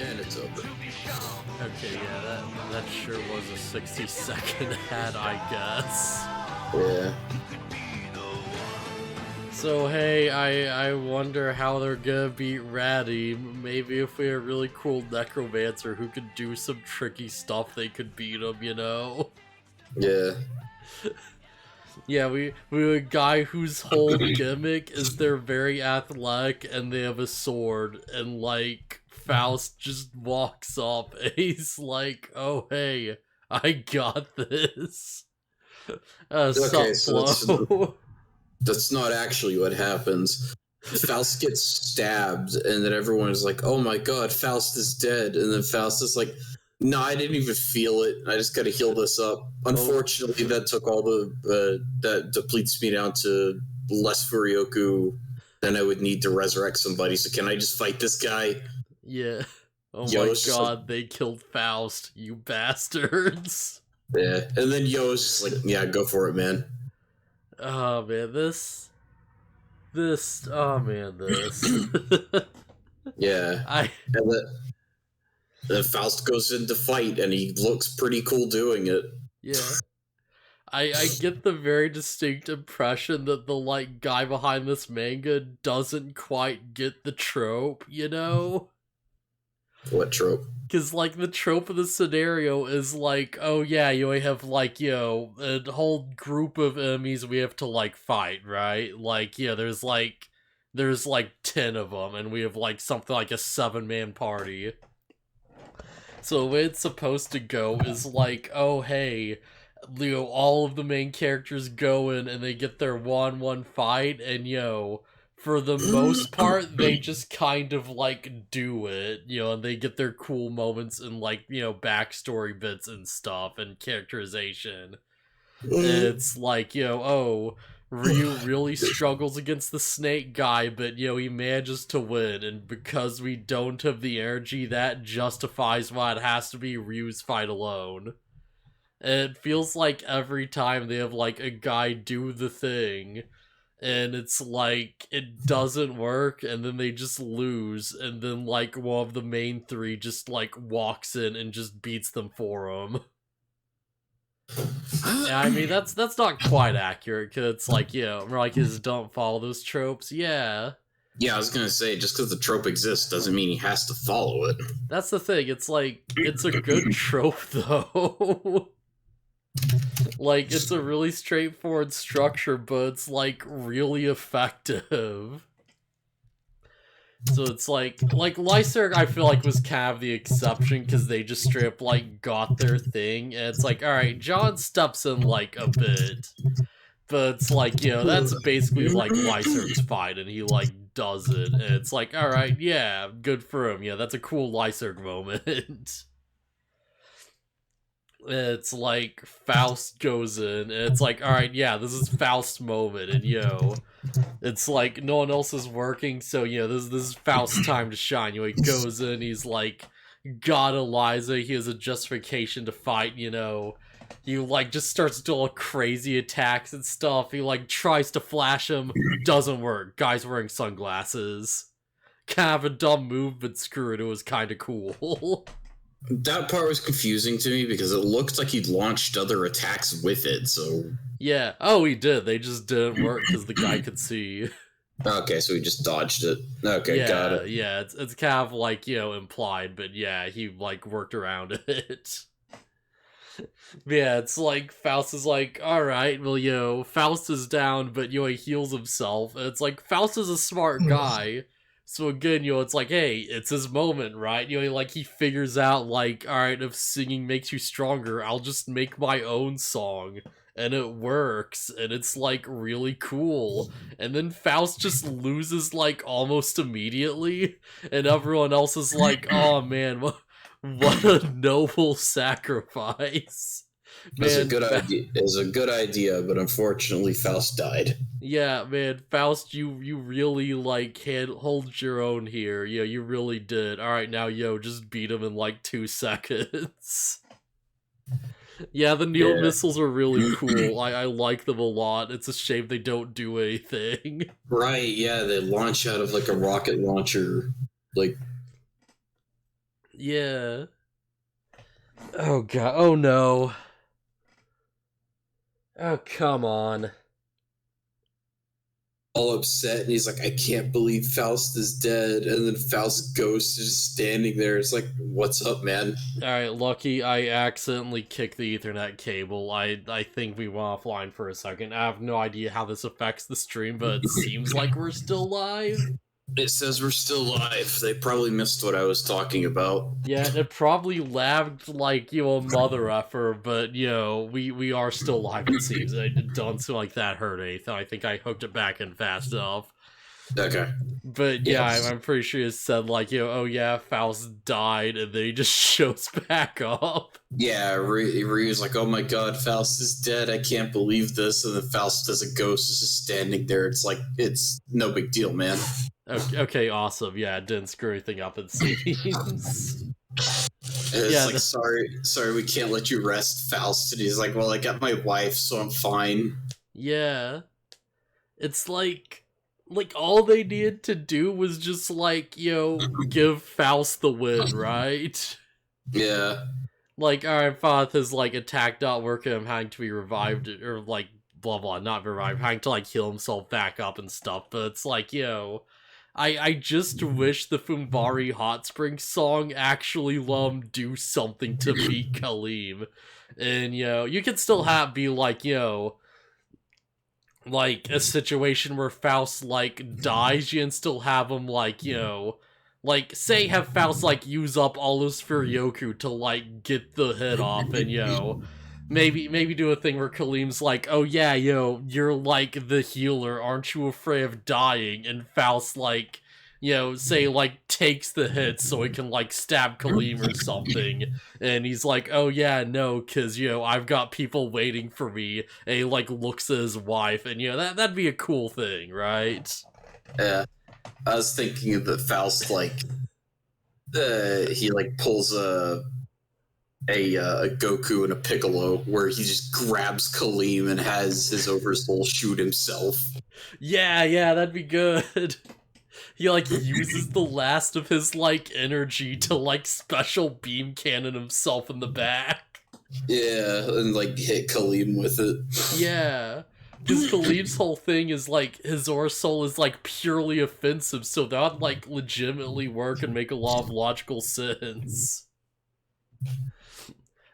And it's over. Okay, yeah, that sure was a 60-second ad, I guess. Yeah. So hey, I wonder how they're gonna beat Ratty. Maybe if we had a really cool necromancer who could do some tricky stuff, they could beat him, you know? Yeah. Yeah, we have a guy whose whole gimmick is they're very athletic and they have a sword, and like Faust just walks up and he's like, "Oh hey, I got this." Okay, so Flo. that's not actually what happens. Faust gets stabbed, and then everyone is like, "Oh my god, Faust is dead!" And then Faust is like, "No, I didn't even feel it. I just gotta heal this up." Unfortunately, that took all that depletes me down to less Furioku than I would need to resurrect somebody. So can I just fight this guy? Yeah. Oh Yo, my it's just god, they killed Faust, you bastards. Yeah, and then Yo's just like, "Yeah, go for it, man." Oh man, this. Oh man, this. Yeah, and then Faust goes in to fight, and he looks pretty cool doing it. Yeah. I get the very distinct impression that the like guy behind this manga doesn't quite get the trope, you know? What trope? Because like the trope of the scenario is like, oh yeah, you have like, a whole group of enemies we have to like fight, right? Like, yeah, there's like 10 of them, and we have like something like a 7-man party. So the way it's supposed to go is like, oh hey, all of the main characters go in and they get their one fight, and for the most part, they just kind of like do it, and they get their cool moments and like, backstory bits and stuff and characterization. It's like, Ryu really struggles against the snake guy, but he manages to win, and because we don't have the energy, that justifies why it has to be Ryu's fight alone. And it feels like every time they have like a guy do the thing, and it's like it doesn't work, and then they just lose, and then like one of the main three just like walks in and just beats them for them. Yeah, I mean that's not quite accurate, because it's like, like his don't follow those tropes. Yeah, I was gonna say, just because the trope exists doesn't mean he has to follow it. that's the thing. It's like, it's a good trope though. Like, it's a really straightforward structure, but it's like really effective. So it's like Lyserg, I feel like, was kind of the exception, because they just straight up like got their thing, and it's like, alright, John steps in like a bit, but it's like, that's basically like Lyserg's fight, and he like does it, and it's like, alright, yeah, good for him, that's a cool Lyserg moment. It's like Faust goes in, and it's like, alright, yeah, this is Faust's moment, and it's like no one else is working, so this is Faust's time to shine. He goes in, he's like got Eliza, he has a justification to fight, he like just starts doing crazy attacks and stuff. He like tries to flash him, doesn't work. Guy's wearing sunglasses. Kind of a dumb move, but screw it, it was kind of cool. That part was confusing to me because it looked like he'd launched other attacks with it, so... Yeah, oh, he did. They just didn't work because the guy could see. Okay, so he just dodged it. Okay, yeah, got it. Yeah, it's kind of like, implied, but yeah, he like worked around it. Yeah, it's like Faust is like, alright, well, Faust is down, but he heals himself. And it's like, Faust is a smart guy. So again, it's like, hey, it's his moment, right? He figures out, like, alright, if singing makes you stronger, I'll just make my own song. And it works, and it's, like, really cool. And then Faust just loses, like, almost immediately. And everyone else is like, oh man, what a noble sacrifice. It's a good idea. It's a good idea, but unfortunately, Faust died. Yeah, man, Faust, you really like hold your own here. Yeah, you really did. All right, now, just beat him in like 2 seconds. Yeah, the Neo Yeah. missiles are really cool. I like them a lot. It's a shame they don't do anything. Right, yeah, they launch out of like a rocket launcher. Like, Yeah. Oh god. Oh no. Oh, come on. all upset, and he's like, I can't believe Faust is dead. And then Faust's ghost is just standing there. It's like, what's up, man? Alright, Lucky, I accidentally kicked the Ethernet cable. I think we went offline for a second. I have no idea how this affects the stream, but it seems like we're still live. It says we're still live. They probably missed what I was talking about. Yeah, it probably lagged like, a mother effer, but, we are still live, it seems. It don't seem like that hurt anything. I think I hooked it back in fast enough. Okay. But yeah, I'm pretty sure it said like, oh yeah, Faust died, and then he just shows back up. Yeah, Ryu's like, oh my god, Faust is dead. I can't believe this. And then Faust as a ghost is just standing there. It's like, it's no big deal, man. Okay, awesome. Yeah, it didn't screw anything up, it seems. And it's like, sorry, we can't let you rest, Faust. And he's like, well, I got my wife, so I'm fine. Yeah. It's like all they needed to do was just like, give Faust the win, right? Yeah. Like, alright, Faust has like attack not working, I'm having to be revived, or like blah blah, not revived, having to like heal himself back up and stuff, but it's like, I just wish the Fumbari Hot Spring song actually let him do something to beat Kaleem. And, you can still be like, like a situation where Faust, like, dies, you can still have him, like, like, say have Faust, like, use up all his Furyoku to, like, get the hit off, and, maybe do a thing where Kaleem's like, oh yeah, you're like the healer, aren't you afraid of dying? And Faust, like, say, like, takes the hit so he can, like, stab Kaleem or something. And he's like, oh yeah, no, cause, I've got people waiting for me. And he, like, looks at his wife, and, that'd be a cool thing, right? Yeah. I was thinking of the Faust, like, he, like, pulls a Goku and a Piccolo, where he just grabs Kaleem and has his Oversoul shoot himself. Yeah, that'd be good. He, like, uses the last of his, like, energy to, like, special beam cannon himself in the back. Yeah, and, like, hit Kaleem with it. Yeah. Because Kaleem's whole thing is, like, his Oversoul is, like, purely offensive, so that would, like, legitimately work and make a lot of logical sense.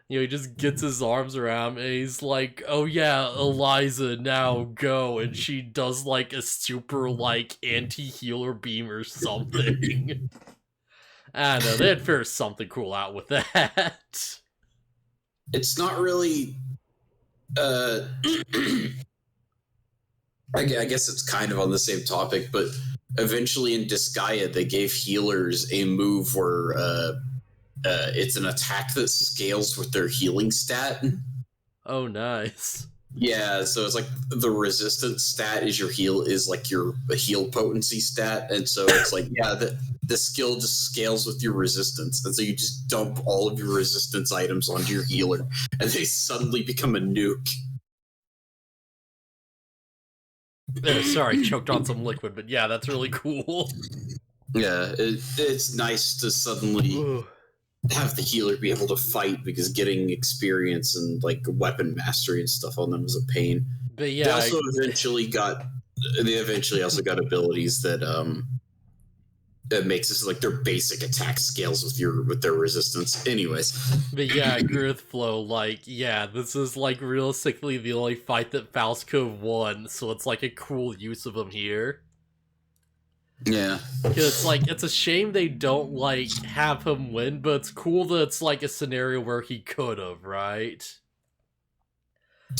He just gets his arms around and he's like, oh yeah, Eliza, now go. And she does like a super like anti-healer beam or something. I don't know, they'd figure something cool out with that. It's not really I guess it's kind of on the same topic, but eventually in Disgaea they gave healers a move where it's an attack that scales with their healing stat. Oh, nice. Yeah, so it's like the resistance stat is your heal potency stat, and so it's like the skill just scales with your resistance, and so you just dump all of your resistance items onto your healer, and they suddenly become a nuke. Sorry, choked on some liquid, but yeah, that's really cool. Yeah, it's nice to suddenly have the healer be able to fight, because getting experience and like weapon mastery and stuff on them is a pain. But yeah, they eventually also got abilities that makes this like their basic attack scales with their resistance. Anyways. But yeah, Girthflow, like, yeah, this is like realistically the only fight that Faust could have won, so it's like a cool use of him here. Yeah. It's like, it's a shame they don't, like, have him win, but it's cool that it's, like, a scenario where he could've, right?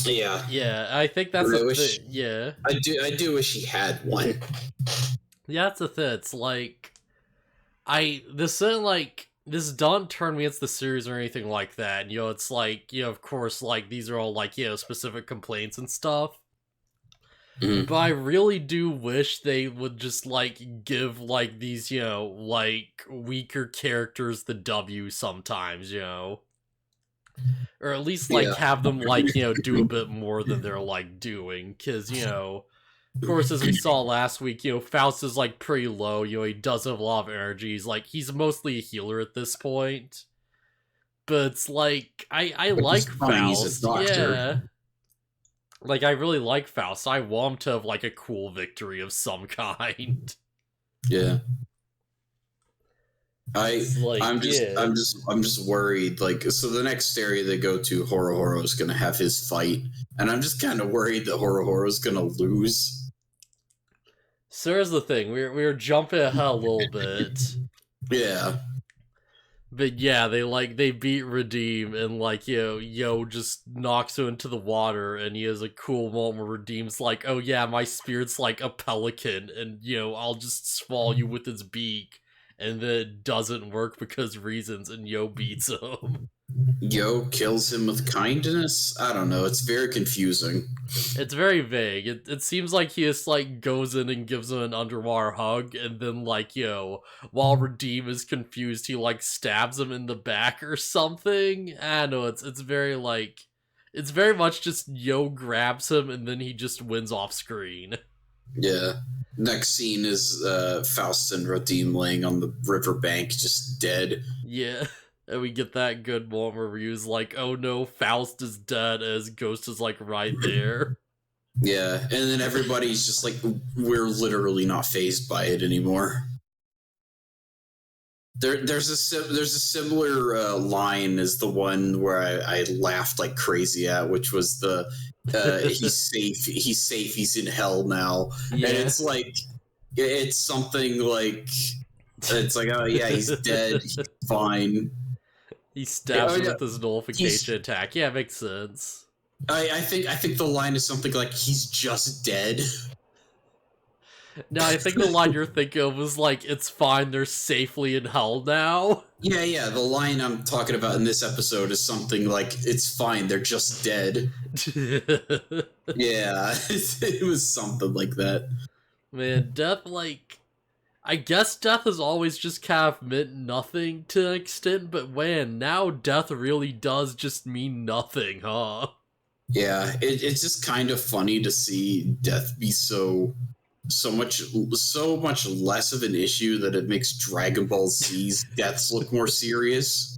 Yeah. Yeah, I think that's the thing, yeah. I do wish he had one. Yeah, that's the thing, it's like, this isn't, like, this doesn't turn me against the series or anything like that, it's like, of course, like, these are all, like, specific complaints and stuff. Mm-hmm. But I really do wish they would just, like, give, like, these, like, weaker characters the W sometimes, Or at least, like, Yeah. have them, like, do a bit more than they're, like, doing. Because, of course, as we saw last week, Faust is, like, pretty low. He doesn't have a lot of energy. He's mostly a healer at this point. But it's like, I But he's like fine, he's a Faust, doctor. yeah. Like, I really like Faust. I want him to have, like, a cool victory of some kind. Yeah. It's like, yeah. I'm just worried. Like, so the next area they go to, Horo is gonna have his fight, and I'm just kind of worried that Horo is gonna lose. So here's the thing, we're jumping ahead a little bit. Yeah. But yeah, they beat Redeem, and like, Yo just knocks him into the water, and he has a cool moment where Redeem's like, oh yeah, my spirit's like a pelican, and I'll just swallow you with its beak. And then it doesn't work because reasons, and Yo beats him. Yo kills him with kindness. I don't know. It's very confusing. It's very vague. It seems like he just like goes in and gives him an underwater hug, and then like, while Redeem is confused, he like stabs him in the back or something. I don't know, it's very like, it's very much just Yo grabs him and then he just wins off screen. Yeah. Next scene is Faust and Redeem laying on the riverbank, just dead. Yeah. And we get that good moment where Ryu's like, oh no, Faust is dead, as Ghost is like right there. Yeah, and then everybody's just like, we're literally not fazed by it anymore. There's a similar line as the one where I laughed like crazy at, which was the he's safe, he's in hell now. Yeah. And it's like, it's something like, it's like, oh yeah, he's dead, he's fine. He stabs him with his nullification attack. Yeah, makes sense. I think the line is something like, he's just dead. No, I think the line you're thinking of was like, it's fine, they're safely in hell now. Yeah, the line I'm talking about in this episode is something like, it's fine, they're just dead. Yeah, it was something like that. Man, Death, like, I guess Death has always just kind of meant nothing to an extent, but man, now Death really does just mean nothing, huh? Yeah, it's just kind of funny to see Death be so much less of an issue that it makes Dragon Ball Z's deaths look more serious.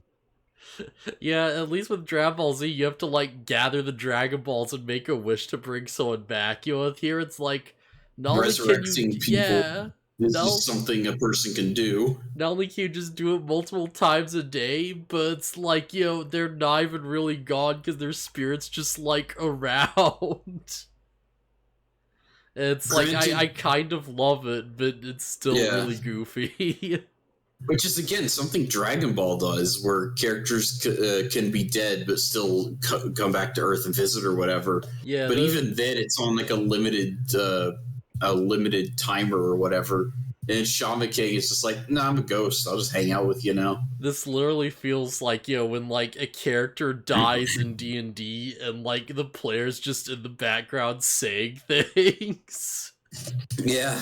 Yeah, at least with Dragon Ball Z, you have to like gather the Dragon Balls and make a wish to bring someone back. With here, it's like, not only can you, people is just something a person can do. Not only can you just do it multiple times a day, but it's like, they're not even really gone because their spirit's just like around. It's like, I kind of love it, but it's still really goofy. Which is, again, something Dragon Ball does, where characters can be dead but still come back to Earth and visit or whatever. Yeah, but even then, it's on like a limited timer or whatever. And Shaman King is just like, nah, I'm a ghost. I'll just hang out with you now. This literally feels like, when like a character dies in D&D and like the player's just in the background saying things. Yeah.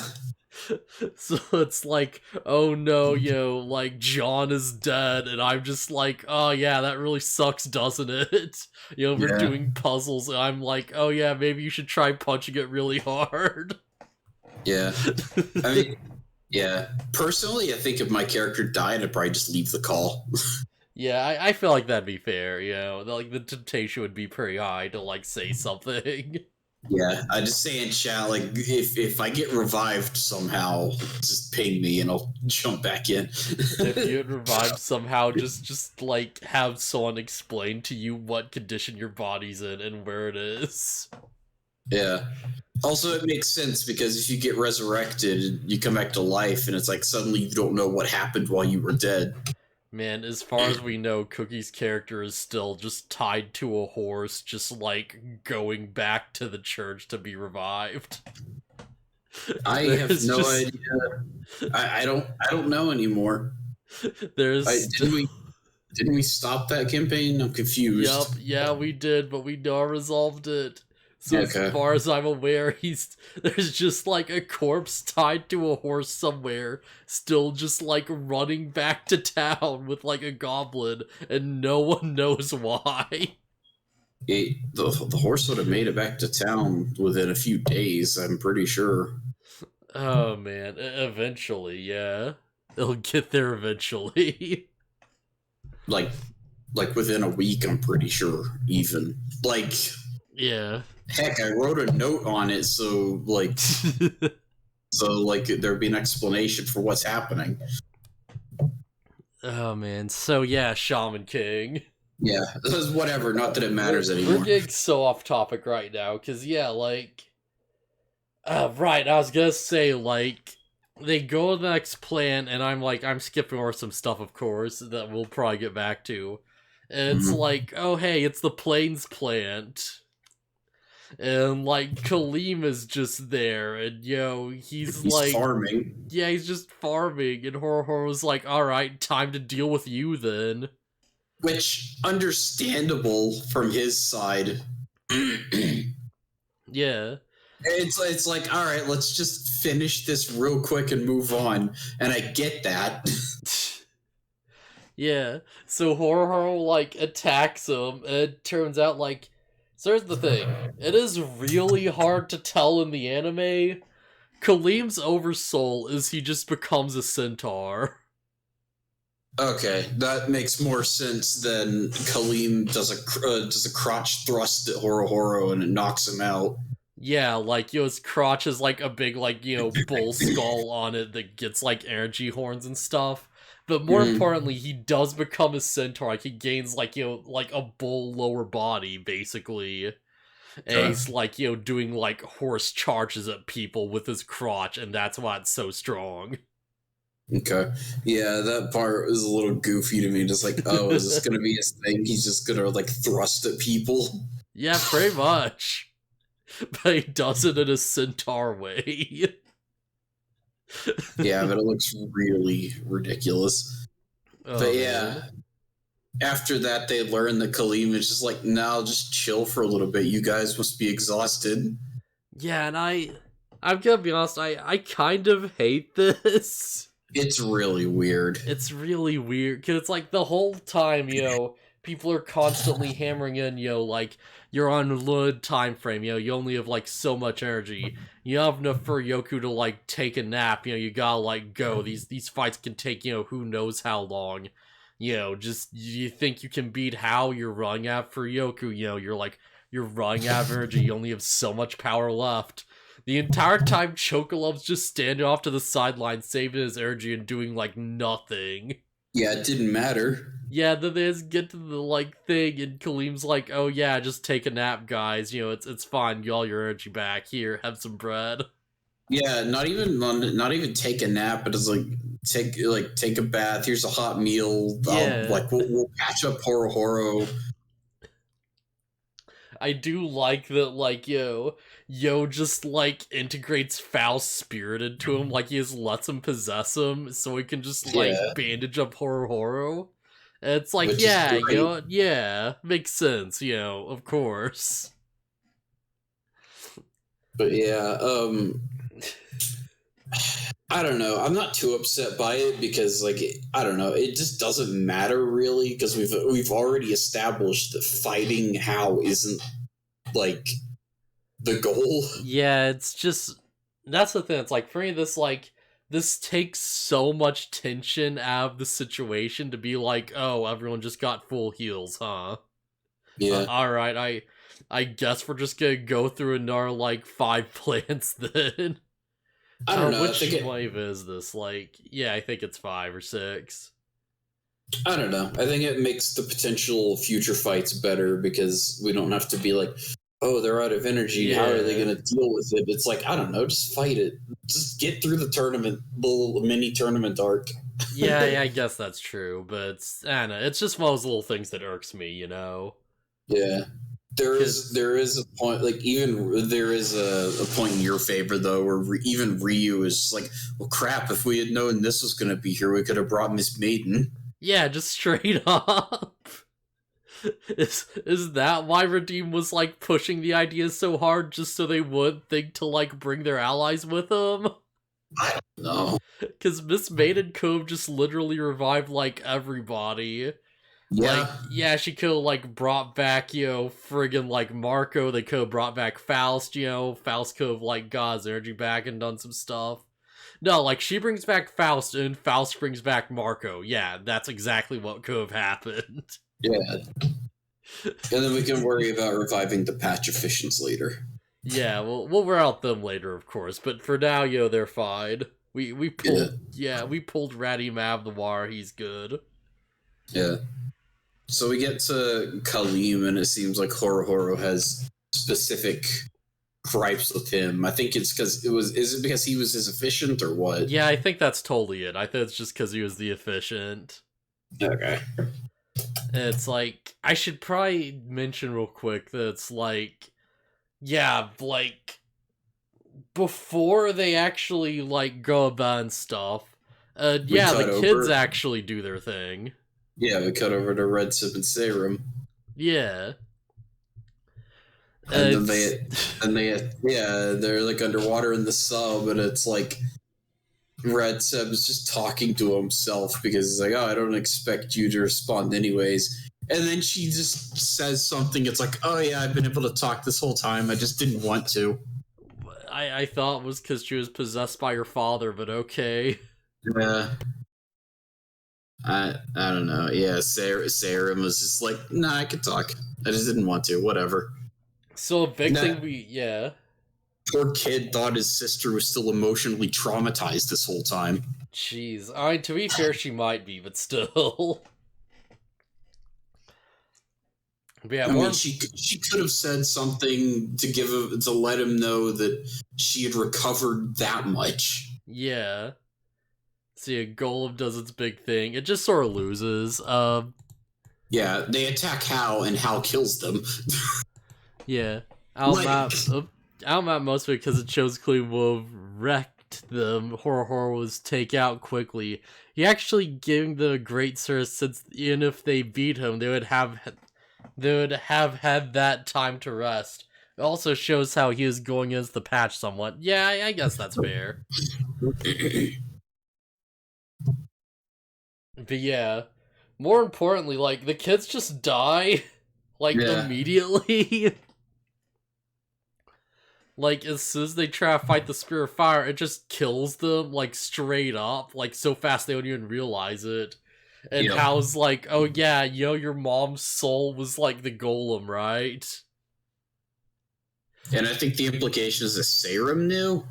So it's like, oh no, like John is dead, and I'm just like, oh yeah, that really sucks, doesn't it? We're doing puzzles, and I'm like, oh yeah, maybe you should try punching it really hard. Yeah. I mean, yeah. Personally, I think if my character died, I'd probably just leave the call. Yeah, I feel like that'd be fair, like the temptation would be pretty high to like say something. Yeah, I just say in chat, like, if I get revived somehow, just ping me and I'll jump back in. If you get revived somehow, just like have someone explain to you what condition your body's in and where it is. Yeah. Also, it makes sense because if you get resurrected, you come back to life, and it's like suddenly you don't know what happened while you were dead. Man, as far as we know, Cookie's character is still just tied to a horse, just like going back to the church to be revived. I have no idea. I don't know anymore. Didn't we stop that campaign? I'm confused. Yup, yeah, we did, but we know resolved it. So as Okay. far as I'm aware, there's just like a corpse tied to a horse somewhere, still just like running back to town with like a goblin, and no one knows why. The horse would have made it back to town within a few days, I'm pretty sure. Oh man, eventually, yeah. They'll get there eventually. Like within a week, I'm pretty sure, even. Like, Yeah. heck, I wrote a note on it so there'd be an explanation for what's happening. Oh man, so yeah, Shaman King. Yeah, whatever, not that it matters anymore. We're getting so off topic right now, because yeah, like... right, I was gonna say, like, they go to the next plan, and I'm skipping over some stuff, of course, that we'll probably get back to. And it's like, oh hey, it's the Plains plant. And, like, Kaleem is just there, and, he's like... farming. Yeah, he's just farming, and Horror was like, alright, time to deal with you then. Which, understandable from his side. Yeah. It's like, all right, let's just finish this real quick and move on. And I get that. Yeah. So Horror, like, attacks him, and it turns out, like... So here's the thing. It is really hard to tell in the anime. Kaleem's oversoul is he just becomes a centaur. Okay, that makes more sense than Kaleem does a crotch thrust at Horo and it knocks him out. Yeah, like, his crotch is like a big, like, bull skull on it that gets, like, energy horns and stuff. But more importantly, he does become a centaur. Like, he gains, like, like a bull lower body, basically. And he's, like, doing, like, horse charges at people with his crotch, and that's why it's so strong. Okay. Yeah, that part is a little goofy to me. Just like, oh, is this gonna be his thing? He's just gonna, like, thrust at people? Yeah, pretty much. But he does it in a centaur way. Yeah, but it looks really ridiculous. Oh, but yeah, man. after that, they learn that Kaleem is just like, no, just chill for a little bit. You guys must be exhausted. Yeah, and I'm gonna be honest, I kind of hate this. It's really weird. It's really weird, because it's like the whole time, people are constantly hammering in, like, you're on a limited time frame, you only have, like, so much energy. You don't have enough for Yoku to, like, take a nap, you gotta, like, go. These fights can take, who knows how long. Just, you think you can beat how you're running out for Yoku, you're running out of energy, you only have so much power left. The entire time, Chocolove's just standing off to the sideline, saving his energy and doing, like, nothing. Yeah, it didn't matter. Yeah, then they just get to the, like, thing, and Kaleem's like, oh yeah, just take a nap, guys, it's fine, get all your energy back, here, have some bread. Yeah, not even take a nap, but it's like, take a bath, here's a hot meal, Yeah. we'll patch up Horo. I do like that, like, Yo just, like, integrates Faust's spirit into him, like, he just lets him possess him, so he can just, like, bandage up Horo. And it's like, Which yeah, yeah, makes sense, of course. But yeah, I don't know. I'm not too upset by it because, like, I don't know. It just doesn't matter really because we've already established that fighting How isn't, like, the goal. Yeah, it's just, that's the thing. It's like, for me, this takes so much tension out of the situation to be like, oh, everyone just got full heals, huh? Yeah. Alright, I guess we're just gonna go through another, like, 5 plants then. I don't know. Which wave is this? Like, yeah, I think it's 5 or 6. I don't know. I think it makes the potential future fights better because we don't have to be like, oh, they're out of energy. Yeah. How are they going to deal with it? It's like, I don't know. Just fight it. Just get through the tournament, little mini tournament arc. Yeah, I guess that's true. But I don't know. It's just one of those little things that irks me, Yeah. There is a point, like, even there is a point in your favor though where even Ryu is just like, well, crap, if we had known this was going to be here, we could have brought Miss Maiden. Yeah, just straight up. Is that why Redeem was like pushing the idea so hard just so they would think to like bring their allies with them? I don't know. Because Miss Maiden could have just literally revived like everybody. Yeah. Like, yeah, she could have like brought back, friggin' like Marco. They could have brought back Faust, Faust could have like got his energy back and done some stuff. No, like she brings back Faust and Faust brings back Marco. Yeah, that's exactly what could have happened. Yeah. And then we can worry about reviving the Patch Efficients later. Yeah, we'll route them later, of course. But for now, they're fine. We pulled we pulled Ratty Mab the War. He's good. Yeah. So we get to Kaleem, and it seems like Horo has specific gripes with him. I think it's because is it because he was his efficient or what? Yeah, I think that's totally it. I think it's just because he was the efficient. Okay. It's like, I should probably mention real quick that it's like, yeah, like, before they actually, like, go about and stuff, yeah, the kids actually do their thing. Yeah, we cut over to Red Sip and Serum. Yeah. And then they're like underwater in the sub, and it's like Red Seb is just talking to himself because he's like, oh, I don't expect you to respond anyways. And then she just says something. It's like, oh yeah, I've been able to talk this whole time. I just didn't want to. I thought it was because she was possessed by her father, but okay. Yeah. I don't know. Yeah, Sarah was just like, nah, I could talk. I just didn't want to. Whatever. So a big thing Poor kid thought his sister was still emotionally traumatized this whole time. Jeez. I mean, to be fair, she might be, but still. But yeah, I mean, she could have said something to let him know that she had recovered that much. Yeah. See, Golem does its big thing. It just sort of loses. Yeah, they attack Hal, and Hal kills them. Yeah. Outmap mostly because it shows Cleve will have wrecked them. Horror was take out quickly. He actually giving the great service, since even if they beat him, they would have had that time to rest. It also shows how he was going against the patch somewhat. Yeah, I guess that's fair. But yeah, more importantly, like, the kids just die, like, immediately. Like, as soon as they try to fight the Spear of Fire, it just kills them, like, straight up, like, so fast they don't even realize it. And Hal's like, oh yeah, your mom's soul was, like, the golem, right? And I think the implication is that Serum knew?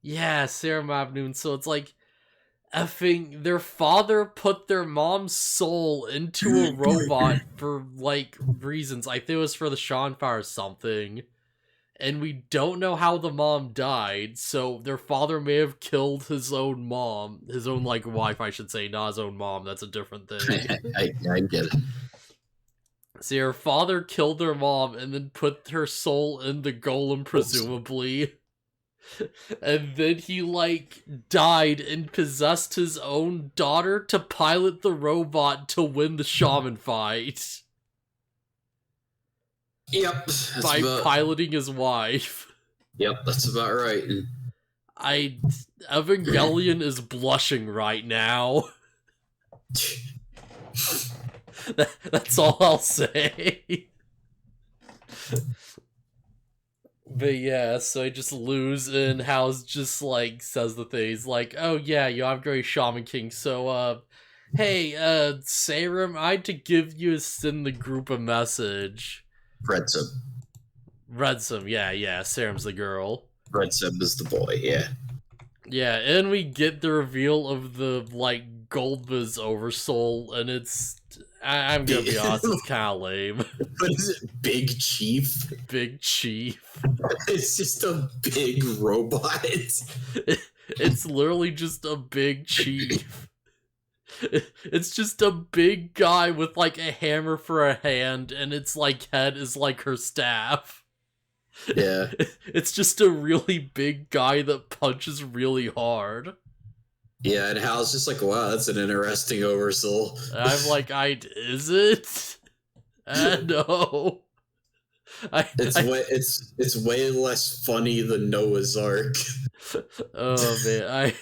Yeah, Serum Abnoon, so it's like, effing, their father put their mom's soul into a robot for, like, reasons. I think it was for the Shawnfire or something. And we don't know how the mom died, so their father may have killed his own mom. His own, like, wife, I should say, not his own mom. That's a different thing. I get it. See, her father killed their mom and then put her soul in the golem, presumably. And then he, like, died and possessed his own daughter to pilot the robot to win the shaman fight. Yep. By piloting his wife. Yep, that's about right. Evangelion is blushing right now. That's all I'll say. But yeah, so I just lose, and Hal's just, like, says the things like, oh yeah, I'm great Shaman King, so, hey, Serum, I had to give you the group a message. Redsum, yeah, Serum's the girl. Redsum is the boy, yeah. Yeah, and we get the reveal of the, like, Goldba's Oversoul, and it's... I'm gonna be honest, it's kind of lame. What is it? Big Chief? Big Chief. It's just a big robot. It's literally just a big chief. It's just a big guy with, like, a hammer for a hand, and its, like, head is, like, her staff. Yeah. It's just a really big guy that punches really hard. Yeah, and Hal's just like, wow, that's an interesting oversoul. And I'm like, is it? No. It's way less funny than Noah's Ark. Oh man,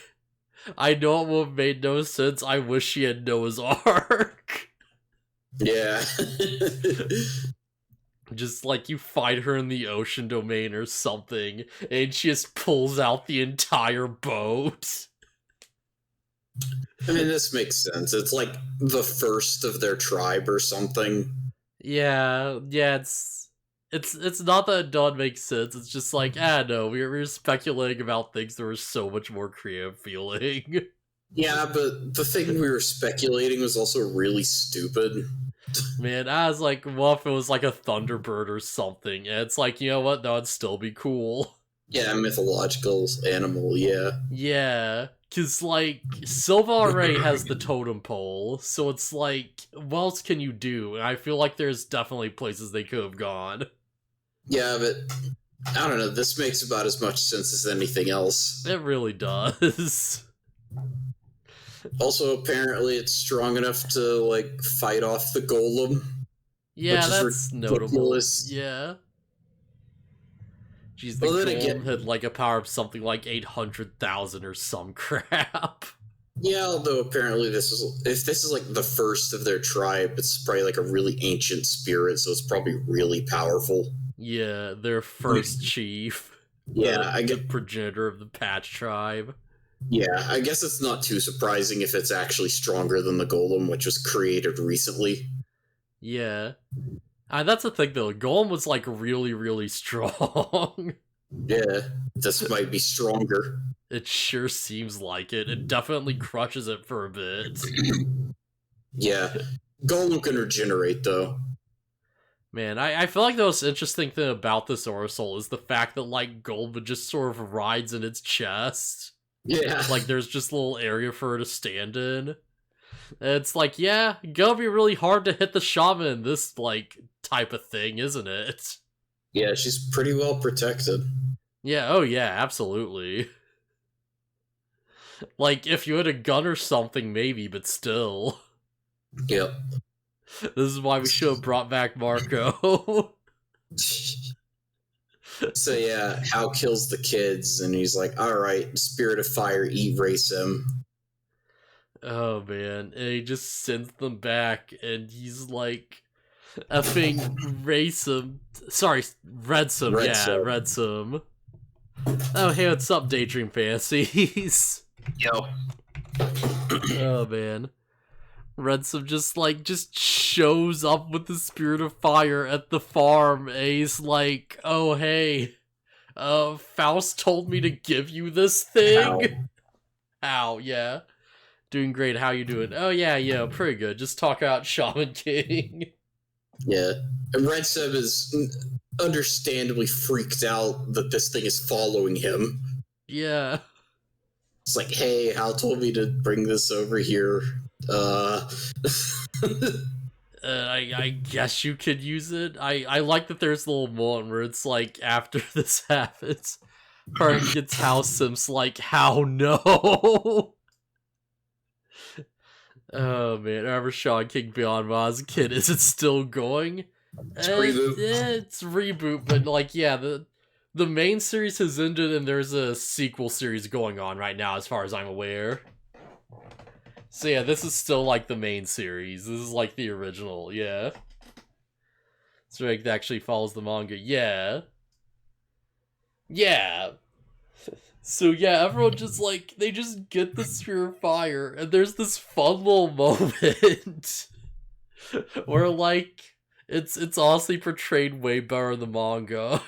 I know it would have made no sense. I wish she had Noah's Ark. Yeah. Just like you fight her in the ocean domain or something, and she just pulls out the entire boat. I mean, this makes sense. It's like the first of their tribe or something. Yeah, it's not that it don't make sense. It's just like, no, we're speculating about things that were so much more creative feeling. Yeah, but the thing we were speculating was also really stupid. Man, I was like, what if it was like a Thunderbird or something? And it's like, you know what? That would still be cool. Yeah, mythological animal, yeah. Yeah, because, like, Silva already has the totem pole, so it's like, what else can you do? And I feel like there's definitely places they could have gone. Yeah, but I don't know, this makes about as much sense as anything else. It really does. Also, apparently it's strong enough to, like, fight off the golem. Yeah, that's notable. Yeah. Jeez, the golem had, like, a power of something like 800,000 or some crap. Yeah, although apparently if this is like the first of their tribe, it's probably like a really ancient spirit, so it's probably really powerful. Yeah, their first chief. Yeah, I get the progenitor of the Patch tribe. Yeah, I guess it's not too surprising if it's actually stronger than the golem, which was created recently. Yeah. That's the thing, though. Golem was, like, really, really strong. Yeah, this might be stronger. It sure seems like it. It definitely crushes it for a bit. Yeah. Golem can regenerate, though. Man, I feel like the most interesting thing about this Oracel is the fact that, like, Golem just sort of rides in its chest. Yeah. Like, there's just a little area for her to stand in. And it's like, yeah, gonna be really hard to hit the shaman in this, like, type of thing, isn't it? Yeah, she's pretty well protected. Yeah, oh yeah, absolutely. Like, if you had a gun or something, maybe, but still. Yep. This is why we should have brought back Marco. So yeah, Hal kills the kids, and he's like, alright, spirit of fire, erase him. Oh man, and he just sends them back, and he's like, effing Raysum. Sorry, Redsum, yeah, Redsum. Oh, hey, what's up, Daydream Fantasies? Yo. Oh man. Redsum just shows up with the spirit of fire at the farm, and he's like, oh hey, Faust told me to give you this thing. Ow, yeah. Doing great, how you doing? Oh yeah, pretty good. Just talk out Shaman King. Yeah. And Red Seb is understandably freaked out that this thing is following him. Yeah. It's like, hey, Hal told me to bring this over here. I guess you could use it. I like that there's a little moment where it's like, after this happens, Karen gets House Sims like, how no? Oh man, I remember Shaman King Beyond when I was a kid. Is it still going? It's reboot. It's reboot, but like, yeah, the main series has ended and there's a sequel series going on right now as far as I'm aware. So yeah, this is still like the main series. This is like the original, yeah. So like, it actually follows the manga, yeah. Yeah. So yeah, everyone just like, they just get the Sphere of Fire, and there's this fun little moment where like, it's honestly portrayed way better in the manga.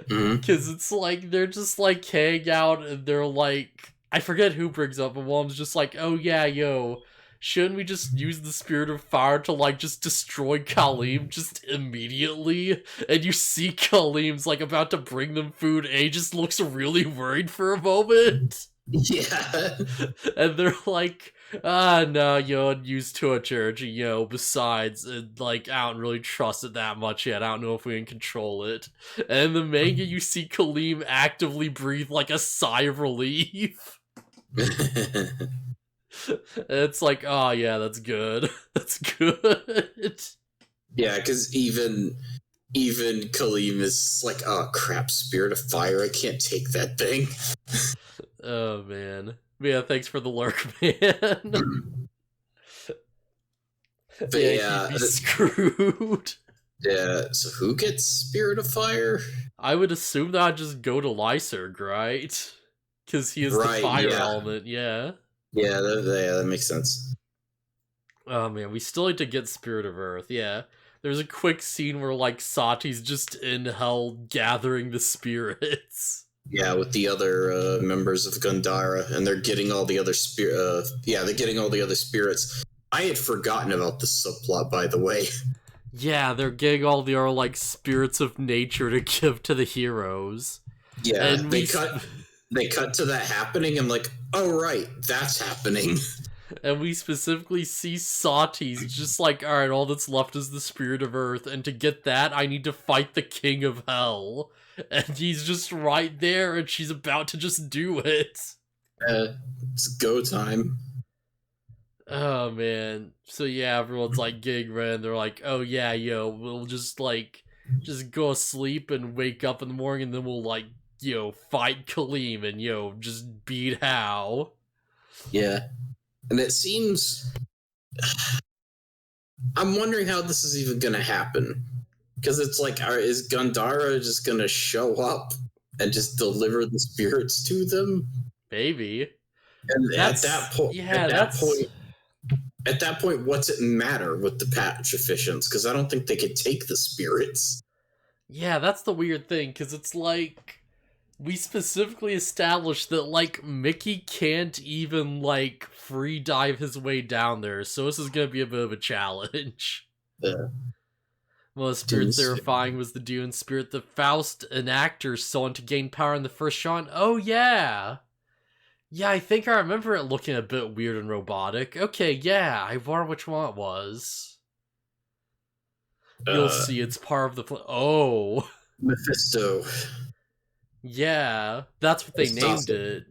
Because it's like, they're just like hang out and they're like, I forget who brings up, but one's just like, oh yeah, yo, shouldn't we just use the Spirit of Fire to like just destroy Kaleem just immediately? And you see Kaleem's like about to bring them food and he just looks really worried for a moment. Yeah. And they're like, no, yo, use too much energy, yo, besides, like, I don't really trust it that much yet, I don't know if we can control it. And in the manga, you see Kaleem actively breathe, like, a sigh of relief. And it's like, oh yeah, that's good. That's good. Yeah, because even Kaleem is like, oh crap, Spirit of Fire, I can't take that thing. Oh man. Yeah, thanks for the lurk, man. But Yeah, he'd yeah, be screwed. yeah. So who gets Spirit of Fire? I would assume that I'd just go to Lyserg, right? Because he is the Right. fire Yeah. element, yeah. Yeah. That makes sense. Oh man, we still need to get Spirit of Earth, yeah. There's a quick scene where, like, Sati's just in hell gathering the spirits. Yeah, with the other members of Gundara, and they're getting all the other they're getting all the other spirits. I had forgotten about this subplot, by the way. Yeah, they're getting all the other, like, spirits of nature to give to the heroes. Yeah, And they cut to that happening. I'm like, oh right, that's happening. And we specifically see Sati's just like, alright, all that's left is the Spirit of Earth, and to get that, I need to fight the King of Hell. And he's just right there, and she's about to just do it. It's go time. Oh, man. So yeah, everyone's like getting ready, and they're like, oh yeah, we'll just go asleep and wake up in the morning, and then we'll fight Kaleem and just beat How. Yeah. And it seems... I'm wondering how this is even going to happen. Because it's like, is Gundara just going to show up and just deliver the spirits to them? Maybe. And at that point, what's it matter with the Pacificians? Because I don't think they could take the spirits. Yeah, that's the weird thing, because it's like... We specifically established that, like, Mickey can't even, like, free dive his way down there, so this is gonna be a bit of a challenge. Yeah. One of the spirits they were fighting was the Dune spirit that Faust, an actor, saw to gain power in the first Shaman. Oh, yeah! Yeah, I think I remember it looking a bit weird and robotic. Okay, yeah, I wonder which one it was. You'll see, it's part of the... Oh! Mephisto. Yeah, that's what they named it.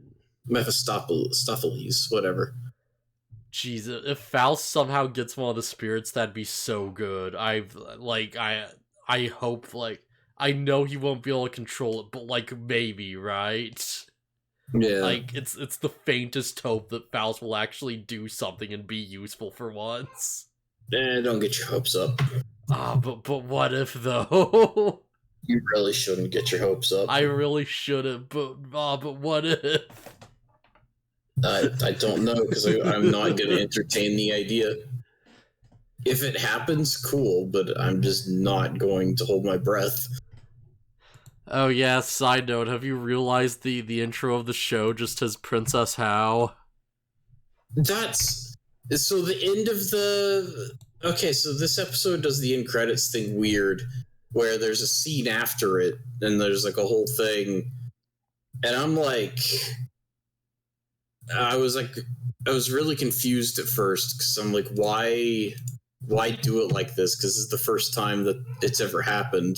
Mephistopheles, whatever. Jesus, if Faust somehow gets one of the spirits, that'd be so good. I hope, like, I know he won't be able to control it, but, like, maybe, right? Yeah. Like, it's the faintest hope that Faust will actually do something and be useful for once. Don't get your hopes up. But what if, though? You really shouldn't get your hopes up. I really shouldn't, but what if? I don't know, because I'm not going to entertain the idea. If it happens, cool, but I'm just not going to hold my breath. Oh yeah, side note, have you realized the intro of the show just has Princess How? That's... So the end of the... Okay, so this episode does the end credits thing weird, where there's a scene after it, and there's like a whole thing, and I'm like... I was really confused at first, because I'm like, why do it like this? Because it's the first time that it's ever happened.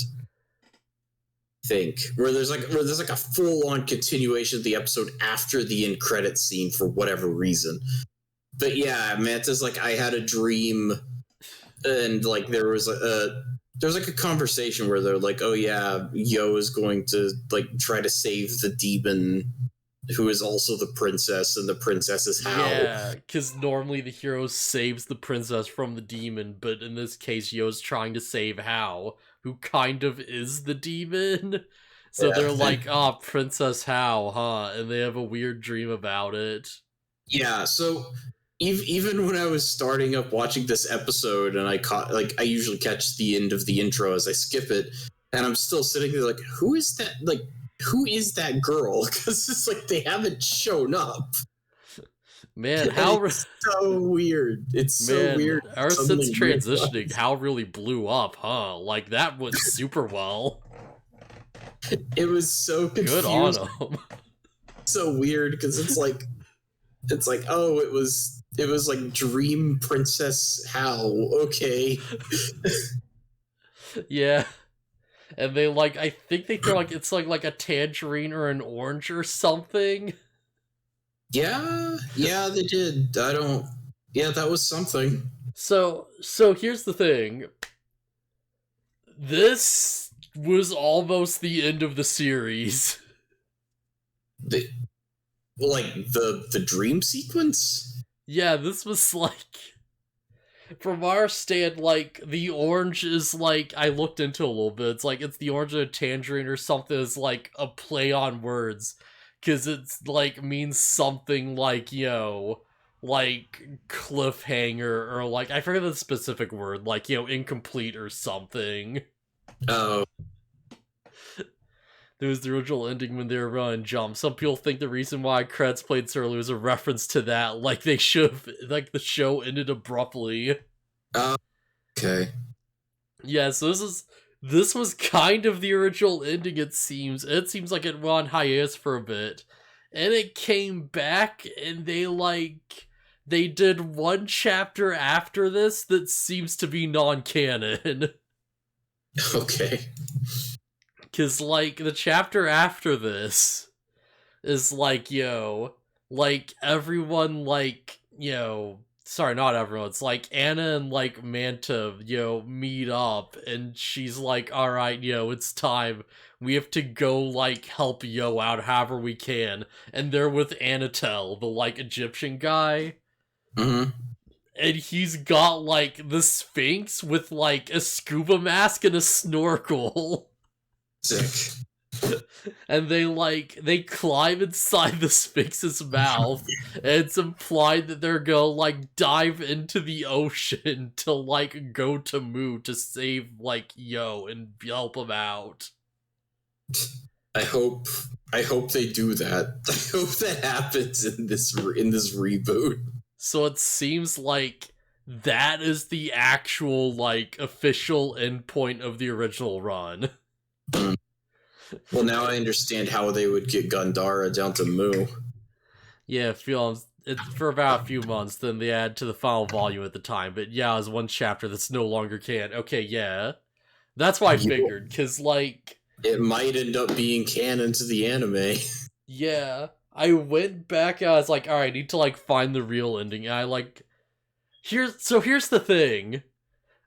I think where there's like a full-on continuation of the episode after the end credit scene for whatever reason. But yeah, Manta's like, I had a dream, and like there was like a conversation where they're like, oh yeah, Yo is going to like try to save the demon who is also the princess, and the princess is How. Yeah, because normally the hero saves the princess from the demon, but in this case, Yo's trying to save How, who kind of is the demon. So yeah, they're like, Princess How, huh? And they have a weird dream about it. Yeah, so even when I was starting up watching this episode, and I usually catch the end of the intro as I skip it, and I'm still sitting there like, who is that? Like, who is that girl? Because it's like they haven't shown up. Man, How it's so weird. It's so weird. Ever since transitioning, How really blew up, huh? Like that went super well. It was so confusing. Good on him. So weird, because it's like oh, it was like Dream Princess How. Okay. Yeah. And they I think they feel like it's like a tangerine or an orange or something. Yeah, they did. Yeah, that was something. So here's the thing. This was almost the end of the series. The dream sequence? Yeah, this was like, from our stand, like, the orange is like, I looked into a little bit, it's like, it's the orange and a tangerine or something, is like a play on words, because it's like, means something like, like, cliffhanger, or like, I forget the specific word, like, incomplete or something. Oh. There was the original ending when they were running Jump. Some people think the reason why credits played so early was a reference to that, like they should have, like the show ended abruptly. Okay. Yeah, so this was kind of the original ending, it seems. It seems like it went on hiatus for a bit. And it came back, and they did one chapter after this that seems to be non-canon. Okay. Because, like, the chapter after this is like, like, everyone, like, sorry, not everyone, it's like Anna and, like, Manta, meet up, and she's like, alright, it's time. We have to go, like, help Yo out however we can. And they're with Anatel, the, like, Egyptian guy. Mm-hmm. And he's got, like, the Sphinx with, like, a scuba mask and a snorkel. Sick. And they climb inside the Sphinx's mouth, and it's implied that they're gonna, like, dive into the ocean to, like, go to Mu to save, like, Yo and help him out. I hope they do that. I hope that happens in this reboot. So it seems like that is the actual, like, official endpoint of the original run. Well, now I understand how they would get Gandara down to Mu. Yeah, it's for about a few months, then they add to the final volume at the time, but yeah, it was one chapter that's no longer canon. Okay, yeah. That's why I figured, because, like... It might end up being canon to the anime. Yeah. I went back, I was like, alright, I need to, like, find the real ending, and I, like... Here's the thing.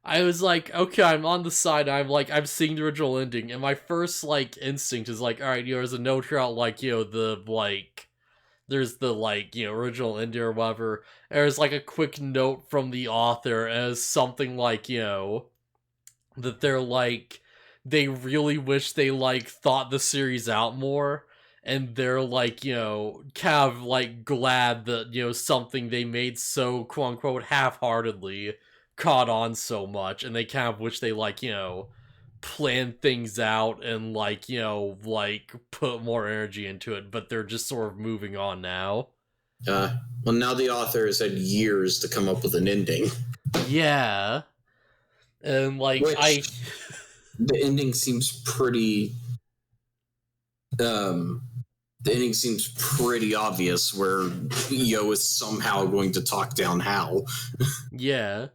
I was like, okay, I'm on the side, I'm seeing the original ending, and my first, like, instinct is like, alright, there's a note here out, like, there's the, like, original ending or whatever, and there's, like, a quick note from the author as something like, that they're, like, they really wish they, like, thought the series out more, and they're, like, kind of, like, glad that, something they made so, quote-unquote, half-heartedly caught on so much, and they kind of wish they, like, plan things out and, like, like, put more energy into it, but they're just sort of moving on now. Well, now the author has had years to come up with an ending. Yeah. And, like, the ending seems pretty... the ending seems pretty obvious, where Yo is somehow going to talk down Hal. Yeah.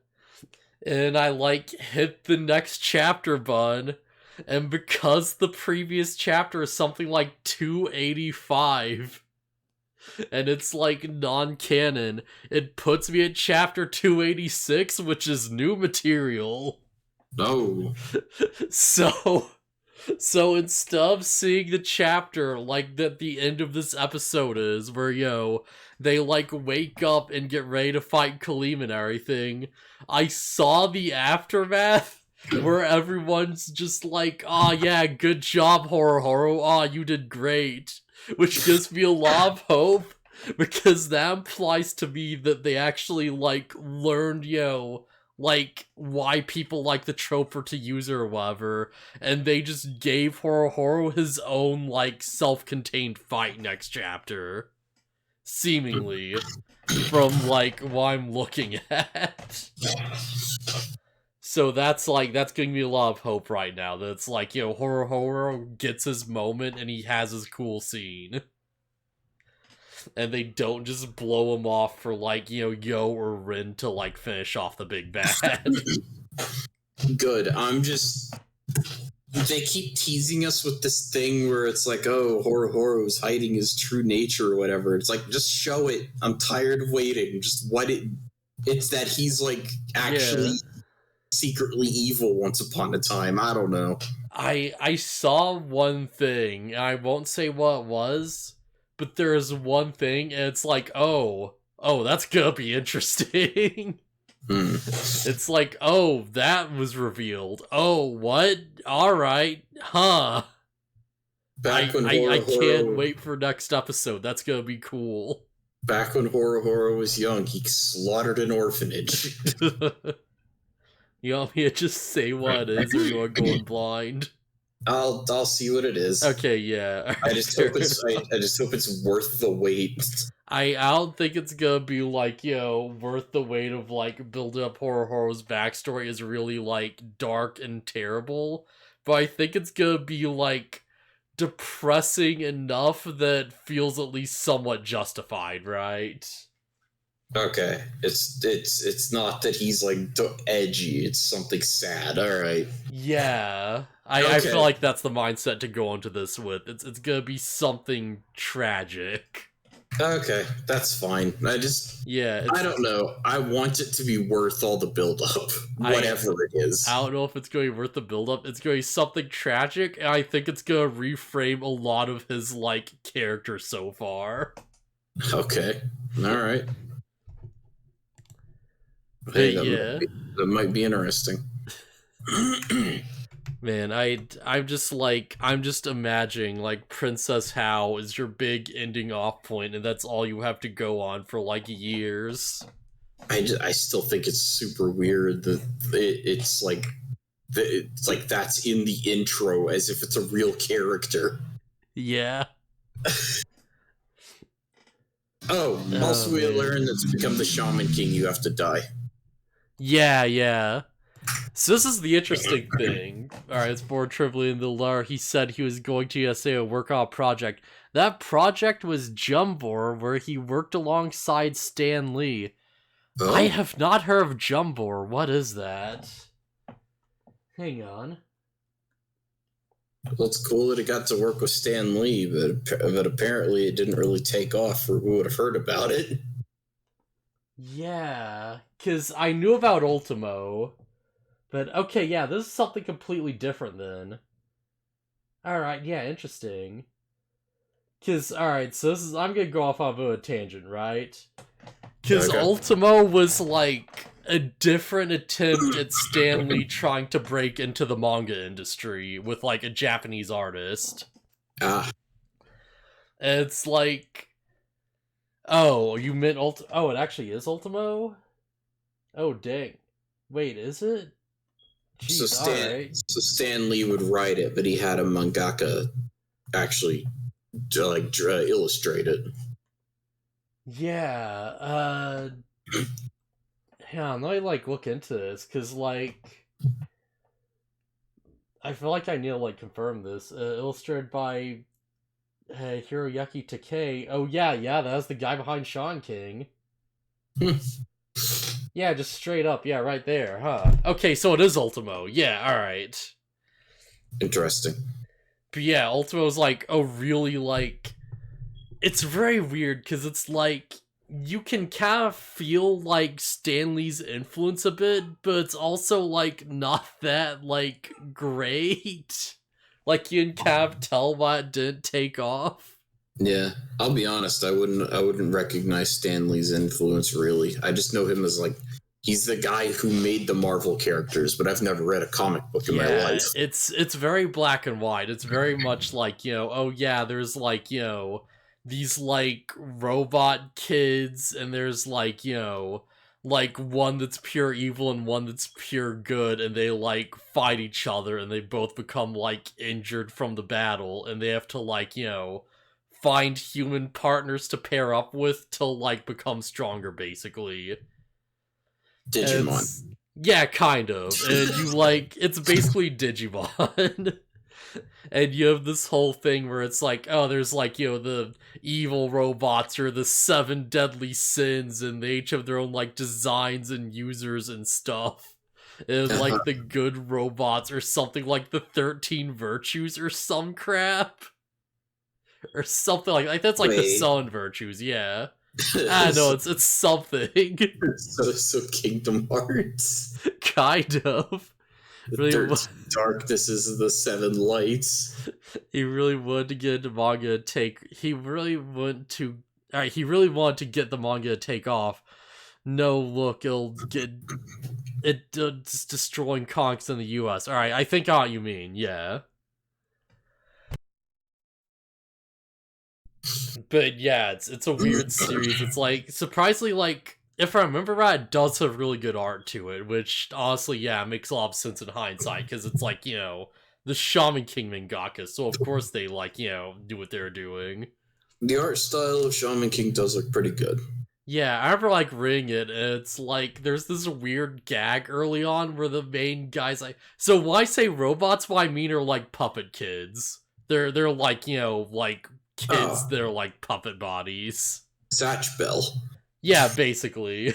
And I, like, hit the next chapter button, and because the previous chapter is something like 285, and it's, like, non-canon, it puts me at chapter 286, which is new material. Oh. So instead of seeing the chapter, like, that the end of this episode is, where, they, like, wake up and get ready to fight Kaleem and everything, I saw the aftermath, where everyone's just like, oh yeah, good job, Horo, oh, you did great, which gives me a lot of hope, because that implies to me that they actually, like, learned, like, why people like the trope for to use her or whatever, and they just gave Horo his own, like, self-contained fight next chapter. Seemingly. From, like, what I'm looking at. So that's giving me a lot of hope right now, that it's like, Horo gets his moment and he has his cool scene. And they don't just blow him off for, like, Yo or Rin to, like, finish off the big bad. Good. They keep teasing us with this thing where it's like, oh, Horo's hiding his true nature or whatever. It's like, just show it. I'm tired of waiting. Just it's that he's, like, actually secretly evil once upon a time. I don't know. I saw one thing, and I won't say what it was, but there's one thing, and it's like, oh, that's gonna be interesting. It's like, oh, that was revealed. Oh, what? Alright, huh. Back when I can't wait for next episode. That's gonna be cool. Back when Horo was young, he slaughtered an orphanage. You want me to just say what it is, or you want going blind? I'll see what it is. Okay, yeah. I just hope it's worth the wait. I don't think it's gonna be like, worth the wait of like building up Horo's backstory is really like dark and terrible. But I think it's gonna be like depressing enough that feels at least somewhat justified, right? Okay, it's not that he's like edgy. It's something sad. All right. Yeah, I feel like that's the mindset to go into this with. It's gonna be something tragic. Okay, that's fine. I don't know. I want it to be worth all the build-up, whatever it is. I don't know if it's going to be worth the build-up. It's going to be something tragic, and I think it's going to reframe a lot of his, like, character so far. Okay. All right. Hey, yeah. That might be interesting. Man, I'm just imagining, like, Princess How is your big ending off point, and that's all you have to go on for, like, years. I still think it's super weird that it's like that's in the intro as if it's a real character. Yeah. Also we learn that to become the Shaman King, you have to die. Yeah. So this is the interesting thing. Alright, it's for Trivia in the lore. He said he was going to USA to work on a project. That project was Jumbor, where he worked alongside Stan Lee. Oh? I have not heard of Jumbor. What is that? Hang on. Well, it's cool that it got to work with Stan Lee, but apparently it didn't really take off, or who would have heard about it. Yeah, because I knew about Ultimo. But, okay, yeah, this is something completely different then. Alright, yeah, interesting. Because, alright, so this is, I'm gonna go off on a tangent, right? Because Ultimo was, like, a different attempt at Stan Lee trying to break into the manga industry with, like, a Japanese artist. And it's like... Oh, you meant Oh, it actually is Ultimo? Oh, dang. Wait, is it? Jeez, so Stan Lee would write it, but he had a mangaka actually illustrate it. Yeah, yeah, let me look into this, because I feel like I need to confirm this. Illustrated by Hiroyuki Takei. Oh yeah, that's the guy behind Shaman King. Yeah, just straight up, yeah, right there, huh? Okay, so it is Ultimo. Yeah, alright. Interesting. But yeah, Ultimo's really it's very weird, because it's you can kind of feel Stan Lee's influence a bit, but it's also not that great. You can kind of tell why it didn't take off. Yeah, I'll be honest, I wouldn't recognize Stan Lee's influence really. I just know him as he's the guy who made the Marvel characters, but I've never read a comic book in my life. It's very black and white. It's very much oh yeah, there's these robot kids, and there's one that's pure evil and one that's pure good, and they fight each other, and they both become injured from the battle, and they have to find human partners to pair up with to become stronger, basically. Digimon. Yeah, kind of. And you it's basically Digimon. And you have this whole thing where it's there's the evil robots, or the 7 deadly sins, and they each have their own designs and users and stuff. And the good robots or something the 13 virtues or some crap. Or something that's the Sun virtues, yeah. I know, it's something. So Kingdom Hearts. kind of. The third darkness is the seven lights. He really wanted to get the manga to take. He really wanted to. He really wanted to get the manga to take off. No, look, it's destroying comics in the U.S. All right, I think I know what you mean. Yeah. But yeah, it's a weird series. It's like surprisingly, like, if I remember right, it does have really good art to it, which honestly, yeah, makes a lot of sense in hindsight, because it's like, the Shaman King mangaka, so of course they do what they're doing. The art style of Shaman King does look pretty good. Yeah, I remember like reading it, and it's like there's this weird gag early on where the main guy's like, so when I say robots, what I mean are like puppet kids. They're like, like kids that are like puppet bodies. Zatch Bell. Yeah, basically.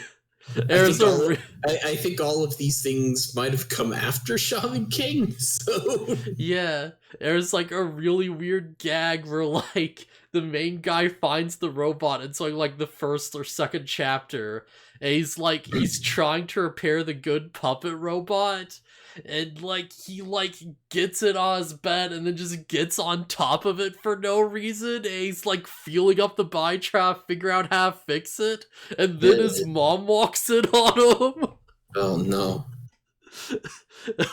I think all of these things might have come after Shaman King, so... Yeah, there's like a really weird gag where like the main guy finds the robot. It's like the first or second chapter, and he's trying to repair the good puppet robot, and he gets it on his bed and then just gets on top of it for no reason, and he's feeling up the body trying to figure out how to fix it, and then his mom walks in on him. Oh no.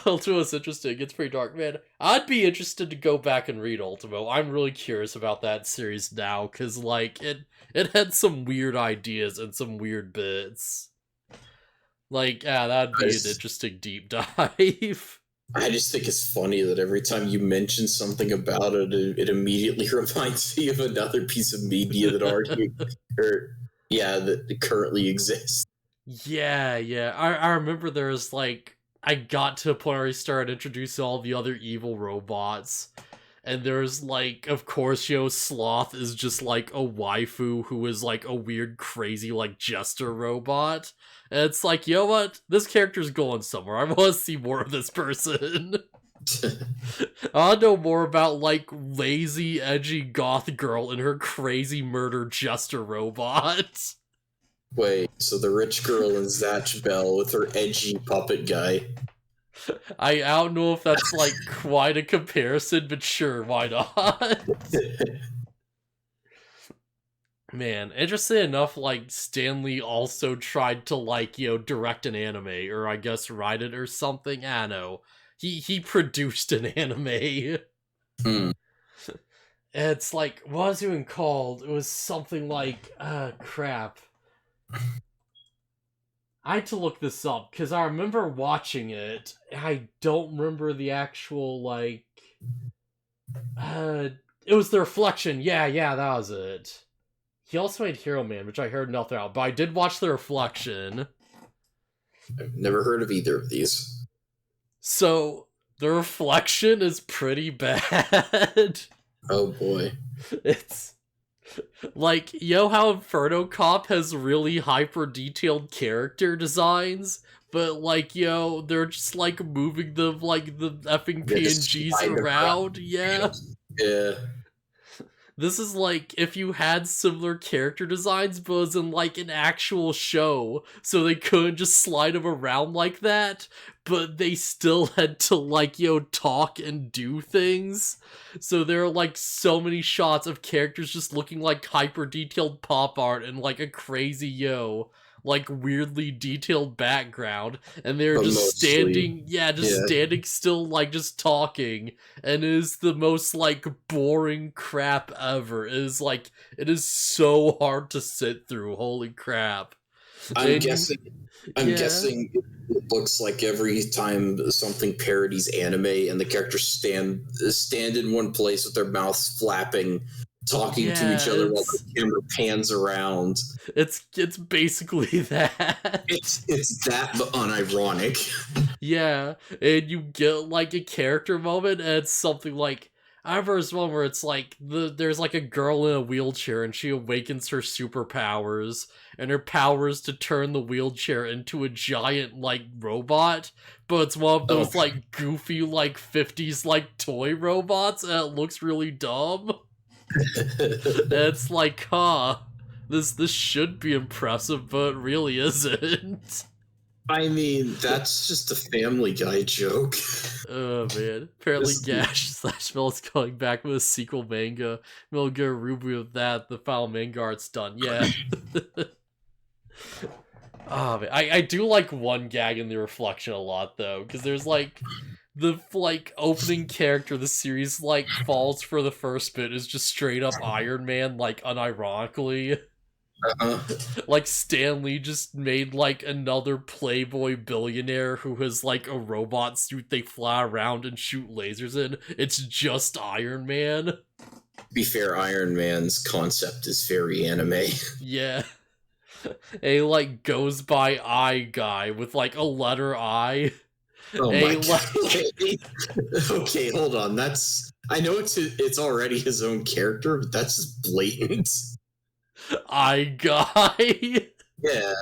Ultimo's interesting. It's pretty dark, man. I'd be interested to go back and read Ultimo. I'm really curious about that series now, because it had some weird ideas and some weird bits. That'd be an interesting deep dive. I just think it's funny that every time you mention something about it, it immediately reminds me of another piece of media that that currently exists. Yeah. I remember there's I got to a point where he started introducing all the other evil robots. And there's of course, Sloth is just a waifu who is a weird, crazy, jester robot. And it's you know what? This character's going somewhere. I want to see more of this person. I want to know more about lazy, edgy goth girl and her crazy murder jester robot. Wait, so the rich girl in Zatch Bell with her edgy puppet guy. I don't know if that's quite a comparison, but sure, why not? Man, interesting enough, Stanley also tried to direct an anime, or I guess write it or something. I don't know. He produced an anime. It's what was it even called? It was something crap. I had to look this up, because I remember watching it, and I don't remember the actual, it was The Reflection. Yeah, that was it. He also made Hero Man, which I heard nothing about, but I did watch The Reflection. I've never heard of either of these. So, The Reflection is pretty bad. Oh boy. It's... how Inferno Cop has really hyper-detailed character designs, but, they're just, moving them, the effing PNGs around, yeah. Yeah. This is if you had similar character designs, but it was in, an actual show, so they couldn't just slide them around like that, but they still had to, talk and do things. So there are, so many shots of characters just looking like hyper-detailed pop art and, a crazy, weirdly detailed background, and they're but just standing still, just talking, and it is the most, boring crap ever. It is so hard to sit through, holy crap. I'm guessing it looks like every time something parodies anime and the characters stand in one place with their mouths flapping, talking to each other while the camera pans around. It's basically that. It's that, but unironic. Yeah, and you get a character moment, and it's something I remember there's one where it's there's a girl in a wheelchair, and she awakens her superpowers, and her power is to turn the wheelchair into a giant robot, but it's one of those goofy 50s toy robots, and it looks really dumb. It's this should be impressive, but it really isn't. I mean, that's just a Family Guy joke. Oh man. Apparently This- Gash/Mel is coming back with a sequel manga. We'll get a review of that. The final manga art's done. Yeah. Oh man. I do like one gag in the reflection a lot though, because there's like the like opening character of the series like falls for the first bit is just straight up Iron Man, like unironically. Like Stan Lee just made like another playboy billionaire who has like a robot suit they fly around and shoot lasers in. It's just Iron Man. To be fair, Iron Man's concept is very anime. Yeah. A like goes by I guy with like a letter I. Oh A my like god. Okay, hold on. I know it's already his own character, but that's just blatant. I guy. Yeah.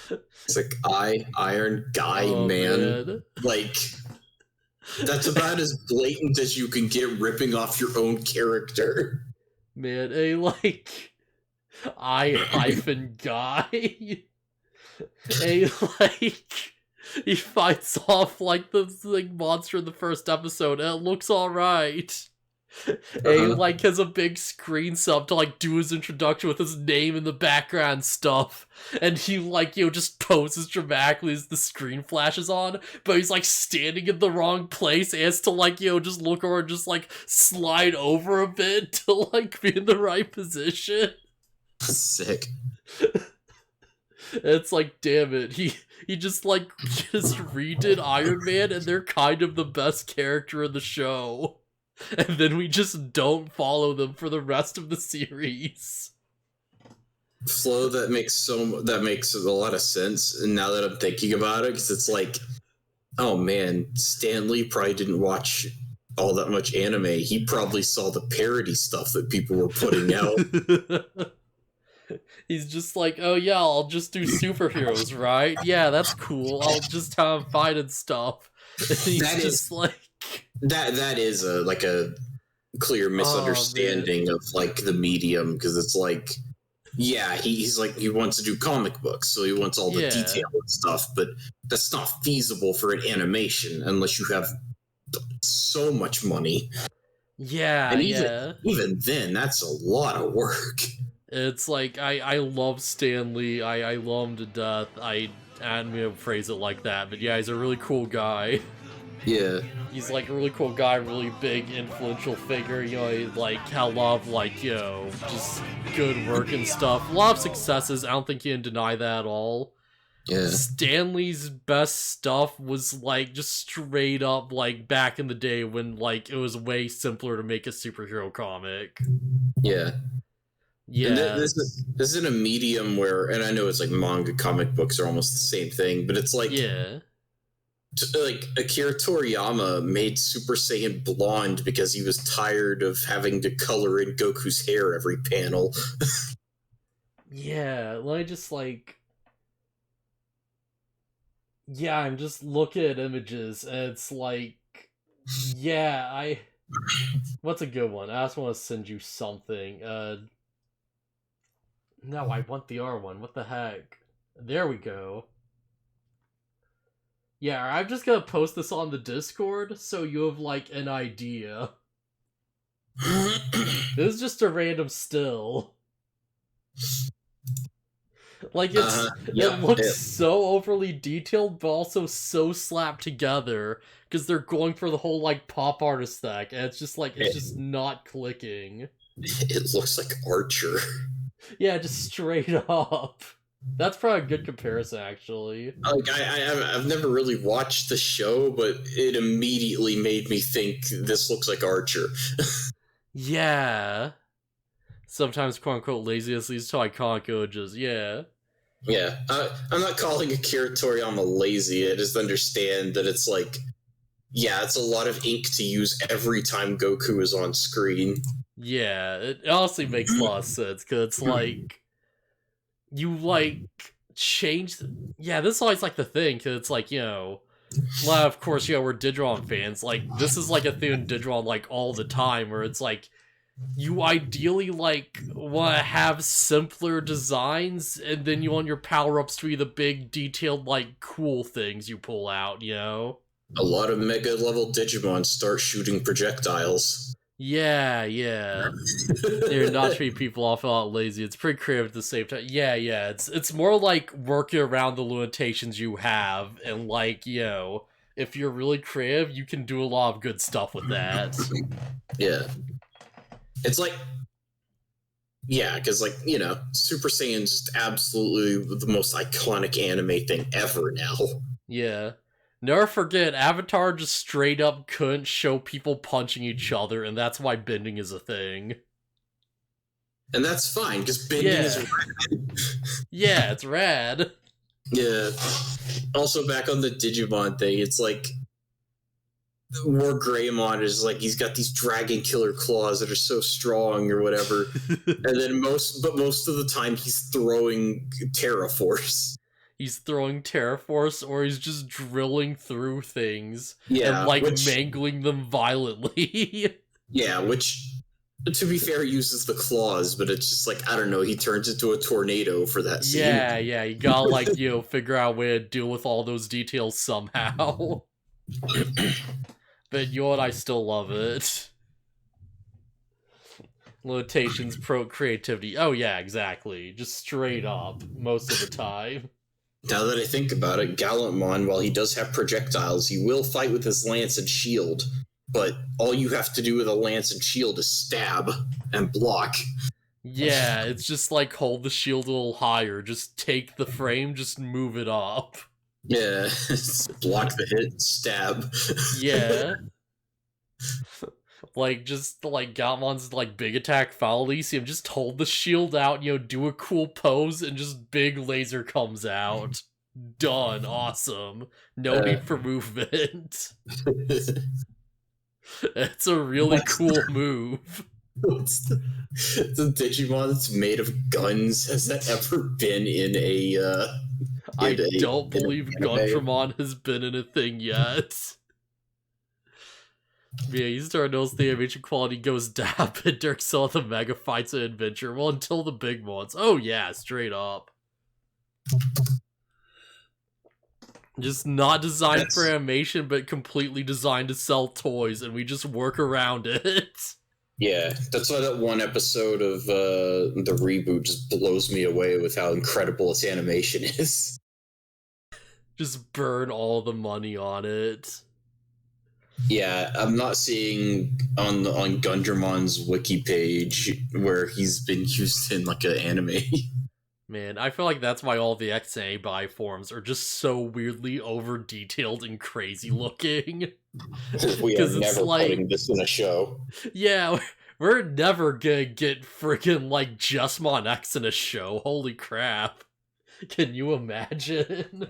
It's like Iron Guy man. Like that's about as blatant as you can get ripping off your own character. Man, a like I-guy. A like he fights off like the like monster in the first episode and it looks alright. A like has a big screen sub to like do his introduction with his name in the background stuff, and he like just poses dramatically as the screen flashes on, but he's like standing in the wrong place and has to like just look over and just like slide over a bit to like be in the right position. Sick. It's like, damn it, he just redid Iron Man and they're kind of the best character in the show. And then we just don't follow them for the rest of the series. Flow, that makes a lot of sense. And now that I'm thinking about it, because it's like, oh man, Stan Lee probably didn't watch all that much anime. He probably saw the parody stuff that people were putting out. He's just like, oh yeah, I'll just do superheroes, right? Yeah, that's cool. I'll just have them fight and stuff. And he's that is a clear misunderstanding of like the medium, because it's like, yeah, he's like, he wants to do comic books, so he wants all the detail and stuff, but that's not feasible for an animation unless you have so much money. Yeah, and even then, that's a lot of work. It's like, I love Stan Lee, I love him to death. I'm gonna phrase it like that, but yeah, he's a really cool guy. Yeah. He's like a really cool guy, really big, influential figure, like how a lot of just good work and stuff. A lot of successes, I don't think you can deny that at all. Yeah. Stan Lee's best stuff was like just straight up like back in the day when like it was way simpler to make a superhero comic. Yeah. Yeah. And this isn't a medium where, and I know it's like manga, comic books are almost the same thing, but it's like, yeah, like Akira Toriyama made Super Saiyan blonde because he was tired of having to color in Goku's hair every panel. Yeah, let me just yeah, I'm just looking at images and it's like, yeah, what's a good one? I just want to send you something. No, I want the R one. What the heck? There we go. Yeah, I'm just gonna post this on the Discord so you have like an idea. This is just a random still. Like it looks so overly detailed, but also so slapped together because they're going for the whole like pop art aesthetic, and it's just like it's just not clicking. It looks like Archer. Yeah, just straight up. That's probably a good comparison, actually. Like I've never really watched the show, but it immediately made me think this looks like Archer. Yeah. Sometimes quote unquote laziness leads to iconic images. Yeah. Yeah, I'm not calling Akira Toriyama lazy. I just understand that it's like, yeah, it's a lot of ink to use every time Goku is on screen. Yeah, it honestly makes a lot of sense, because it's like, you like change. Yeah, this is always like the thing, because it's like, well, of course, we're Digimon fans. Like, this is like a thing in Digimon like all the time, where it's like, you ideally, like, want to have simpler designs, and then you want your power-ups to be the big, detailed, like, cool things you pull out, you know? A lot of mega-level Digimon start shooting projectiles. Yeah, yeah. You're not treating people off a lot lazy. It's pretty creative at the same time. Yeah, yeah. It's more like working around the limitations you have, and like, if you're really creative, you can do a lot of good stuff with that. Yeah. It's like, yeah, because, like, Super Saiyan's just absolutely the most iconic anime thing ever now. Yeah. Never forget, Avatar just straight up couldn't show people punching each other, and that's why bending is a thing. And that's fine, because bending is rad. Yeah, it's rad. Yeah. Also, back on the Digimon thing, it's like War Greymon is like he's got these dragon killer claws that are so strong or whatever, and then most of the time he's throwing Terraforce. He's throwing Terraforce, or he's just drilling through things and like mangling them violently. Yeah, which, to be fair, uses the claws, but it's just like, I don't know, he turns into a tornado for that scene. Yeah, you gotta, like, figure out a way to deal with all those details somehow. But you know what, I still love it. Limitations, creativity. Oh yeah, exactly. Just straight up, most of the time. Now that I think about it, Gallantmon, while he does have projectiles, he will fight with his lance and shield, but all you have to do with a lance and shield is stab and block. Yeah, it's just like hold the shield a little higher, just take the frame, just move it up. Yeah, block the hit, stab. Yeah. Like, just, like, Galmon's, like, big attack Foul Elysium, just hold the shield out, do a cool pose, and just big laser comes out. Done. Awesome. No need for movement. It's a really cool move. The Digimon that's made of guns? Has that ever been in a, I don't believe Gundramon has been in a thing yet. Yeah, you start to notice the animation quality goes down during some of the mega fights in Adventure. Well, until the big ones. Oh yeah, straight up. Just not designed for animation, but completely designed to sell toys, and we just work around it. Yeah, that's why that one episode of the reboot just blows me away with how incredible its animation is. Just burn all the money on it. Yeah, I'm not seeing on Gundramon's wiki page where he's been used in like an anime. Man, I feel like that's why all the XA buy forms are just so weirdly over detailed and crazy looking. We are never putting this in a show. Yeah, we're never gonna get freaking like Justmon X in a show. Holy crap. Can you imagine?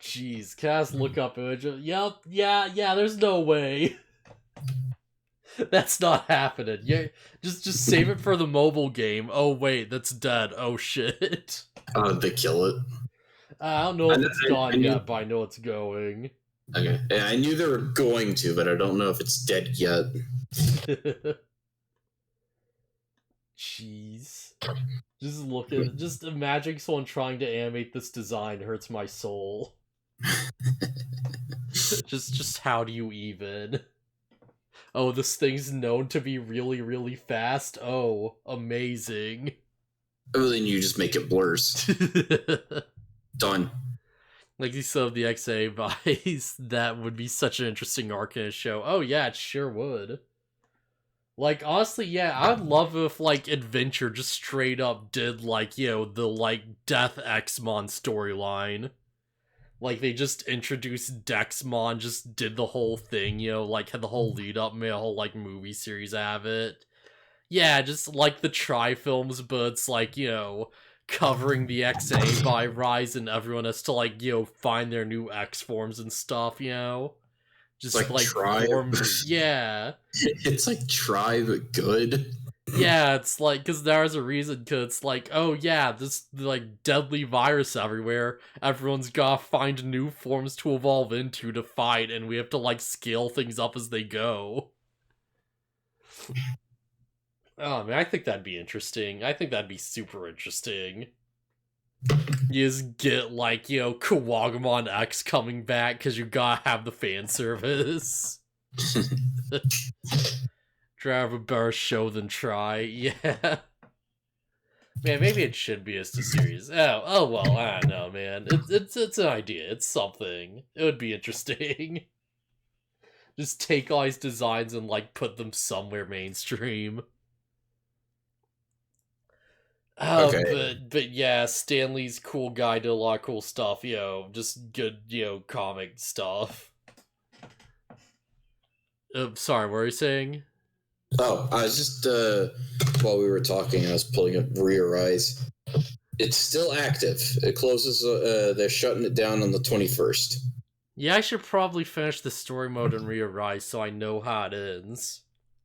Jeez, cast look up image. Yep, yeah, there's no way. That's not happening. Yeah, just save it for the mobile game. Oh wait, that's dead. Oh shit. They kill it. I don't know if it's gone yet, but I know it's going. Okay, yeah, I knew they were going to, but I don't know if it's dead yet. Jeez. Just look at it. Just imagining someone trying to animate this design hurts my soul. just how do you even? Oh, this thing's known to be really, really fast? Oh, amazing. Oh, then you just make it blurs. Done. Like you said, the XA buys, that would be such an interesting arc in a show. Oh yeah, it sure would. Like, honestly, yeah, I'd love if, like, Adventure just straight up did, like, the, like, Death Xmon storyline. Like, they just introduced Dexmon, just did the whole thing, like, had the whole lead-up, made a whole, like, movie series out of it. Yeah, just like the Tri-films, but it's, like, covering the XA by Rise, and everyone has to, like, find their new X forms and stuff, Just like try. Yeah. It's like try but good. Yeah, it's like, because there's a reason, because it's like, oh yeah, this, like, deadly virus everywhere, everyone's gotta find new forms to evolve into to fight, and we have to, like, scale things up as they go. Oh man, I think that'd be interesting. I think that'd be super interesting. You just get like, Kawagamon X coming back because you gotta have the fan service. Drive a better show than try. Yeah. Man, maybe it should be just a series. Oh well, I don't know, man. It's an idea. It's something. It would be interesting. Just take all these designs and like put them somewhere mainstream. Okay. But yeah, Stanley's cool guy, did a lot of cool stuff, just good, comic stuff. Sorry, what were you saying? Oh, I was just while we were talking, I was pulling up Re-Arise. It's still active. It closes. They're shutting it down on the 21st. Yeah, I should probably finish the story mode and Re-Arise so I know how it ends.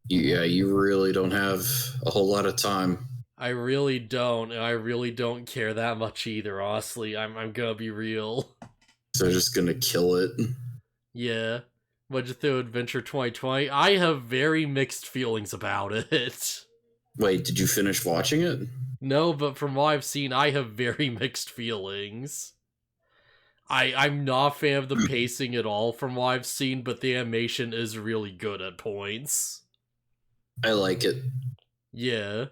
Yeah, you really don't have a whole lot of time. I really don't, and I really don't care that much either, honestly. I'm gonna be real. They're just gonna kill it. Yeah. What'd you think of Adventure 2020? I have very mixed feelings about it. Wait, did you finish watching it? No, but from what I've seen, I have very mixed feelings. I'm not a fan of the pacing at all from what I've seen, but the animation is really good at points. I like it. Yeah.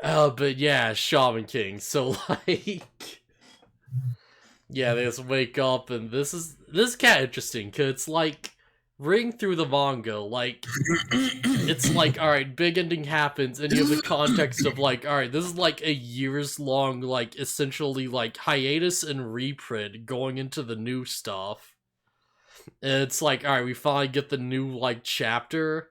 But yeah, Shaman King. So like, yeah, they just wake up, and this is kind of interesting because it's like reading through the manga, like it's like, all right, big ending happens, and you have the context of like, all right, this is like a years long, like essentially like hiatus and reprint going into the new stuff, and it's like, all right, we finally get the new like chapter,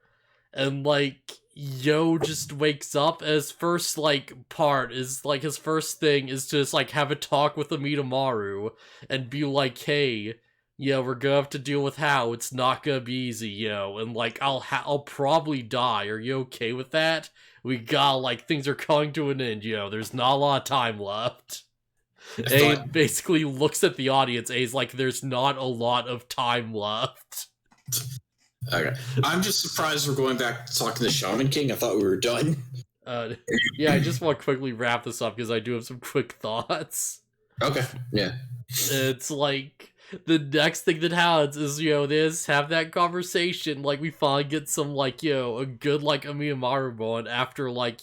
and like Yo just wakes up. His first like part is like his first thing is to just like have a talk with Amidamaru and be like, hey, we're gonna have to deal with how it's not gonna be easy, and like I'll probably die. Are you okay with that? We got like things are coming to an end, there's not a lot of time left. And he basically looks at the audience and he's like, there's not a lot of time left. Okay. I'm just surprised we're going back to talking to Shaman King. I thought we were done. Yeah, I just want to quickly wrap this up because I do have some quick thoughts. Okay, yeah. It's like, the next thing that happens is, they just have that conversation, like, we finally get some, like, a good, like, Amidamaru moment after, like,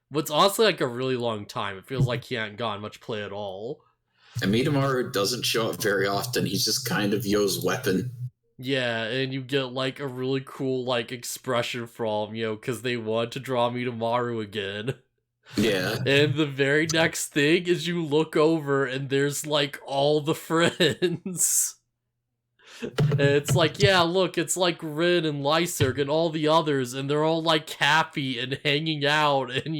what's honestly, like, a really long time. It feels like he hadn't gotten much play at all. Amidamaru doesn't show up very often. He's just kind of Yo's weapon. Yeah, and you get, like, a really cool, like, expression from, because they want to draw Amidamaru again. Yeah. And the very next thing is you look over and there's, like, all the friends. And it's like, yeah, look, it's like Rin and Lyserg and all the others, and they're all, like, happy and hanging out, and,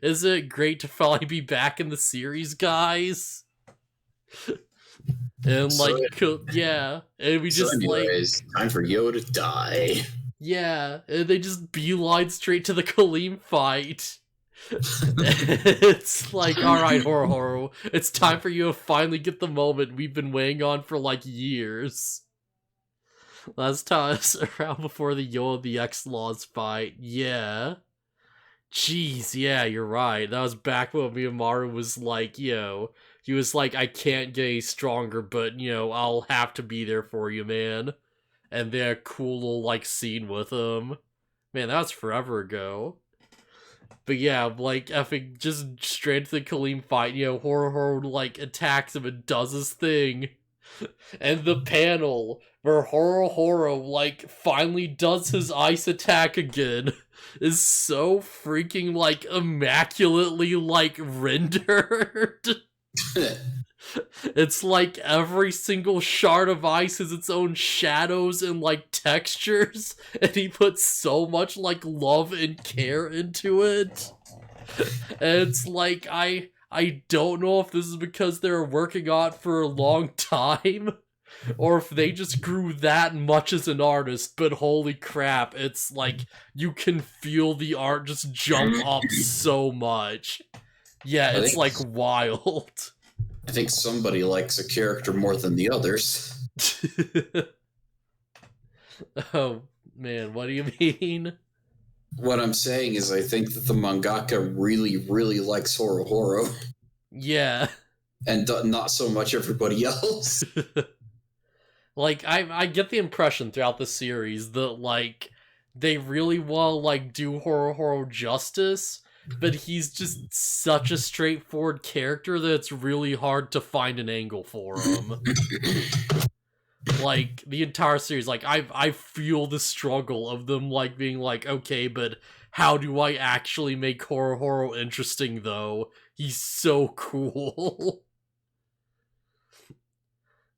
isn't it great to finally be back in the series, guys? And like, yeah, and we just anyways, time for Yo to die. Yeah, and they just beeline straight to the Kaleem fight. It's like, all right, Horo, it's time for you to finally get the moment we've been waiting on for like years. Last time around before the Yo and the X-Laws fight, yeah. Jeez, yeah, you're right. That was back when Miyamaru was like, he was like, I can't get any stronger, but, I'll have to be there for you, man. And they had a cool little, like, scene with him. Man, that was forever ago. But yeah, like, effing just straight to the Kaleem fight, Horo, like, attacks him and does his thing. And the panel where Horo, like, finally does his ice attack again is so freaking, like, immaculately, like, rendered. It's like every single shard of ice has its own shadows and, like, textures, and he puts so much, like, love and care into it. And it's like, I don't know if this is because they were working on it for a long time, or if they just grew that much as an artist, but holy crap, it's like, you can feel the art just jump up so much. Yeah, it's like wild. I think somebody likes a character more than the others. Oh, Man, what do you mean? What I'm saying is I think that the mangaka really, really likes Horo Yeah. and not so much everybody else. Like, I get the impression throughout the series that, like, they really want to, like, do Horo justice, but he's just such a straightforward character that it's really hard to find an angle for him. Like, the entire series, like, I feel the struggle of them, like, being like, okay, but how do I actually make Horo interesting, though? He's so cool.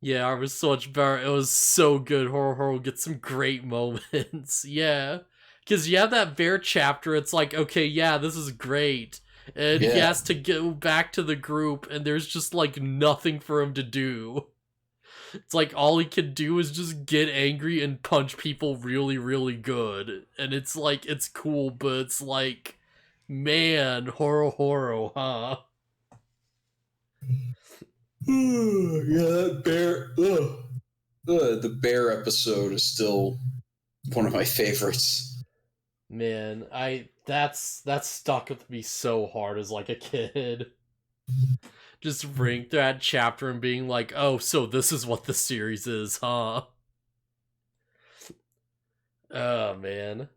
Yeah, it was so much better. It was so good. Horo gets some great moments. Yeah. Because you have that bear chapter, it's like, okay, yeah, this is great. And he Yeah. has to go back to the group, and there's just, like, nothing for him to do. It's like all he can do is just get angry and punch people really, really good. And it's like, it's cool, but it's like, man, Horo, huh? Yeah, that bear. The bear episode is still one of my favorites. Man, that's stuck with me so hard as like a kid. Just reading through that chapter and being like, oh, so this is what the series is, huh? Oh man.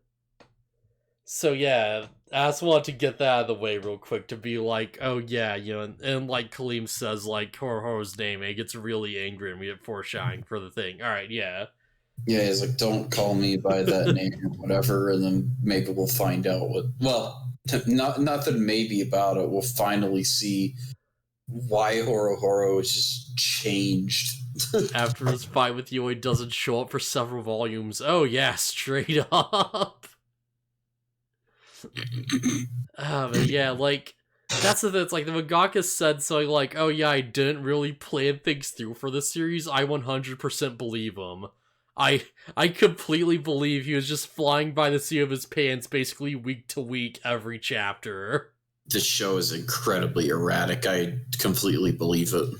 So yeah, I just wanted to get that out of the way real quick to be like, oh yeah, you know, and like Kaleem says, like Horo's name, and he gets really angry and we get foreshadowing for the thing. Alright, yeah. Yeah, he's like, don't call me by that name or whatever, and then maybe we'll find out what. Well, not that maybe about it. We'll finally see why Horo is just changed. After his fight with Yui doesn't show up for several volumes. Oh yeah, straight up. But yeah, like that's the thing. It's like the mangaka said something like, "Oh yeah, I didn't really plan things through for the series." I 100% believe him. I completely believe he was just flying by the seat of his pants, basically week to week, every chapter. This show is incredibly erratic. I completely believe it.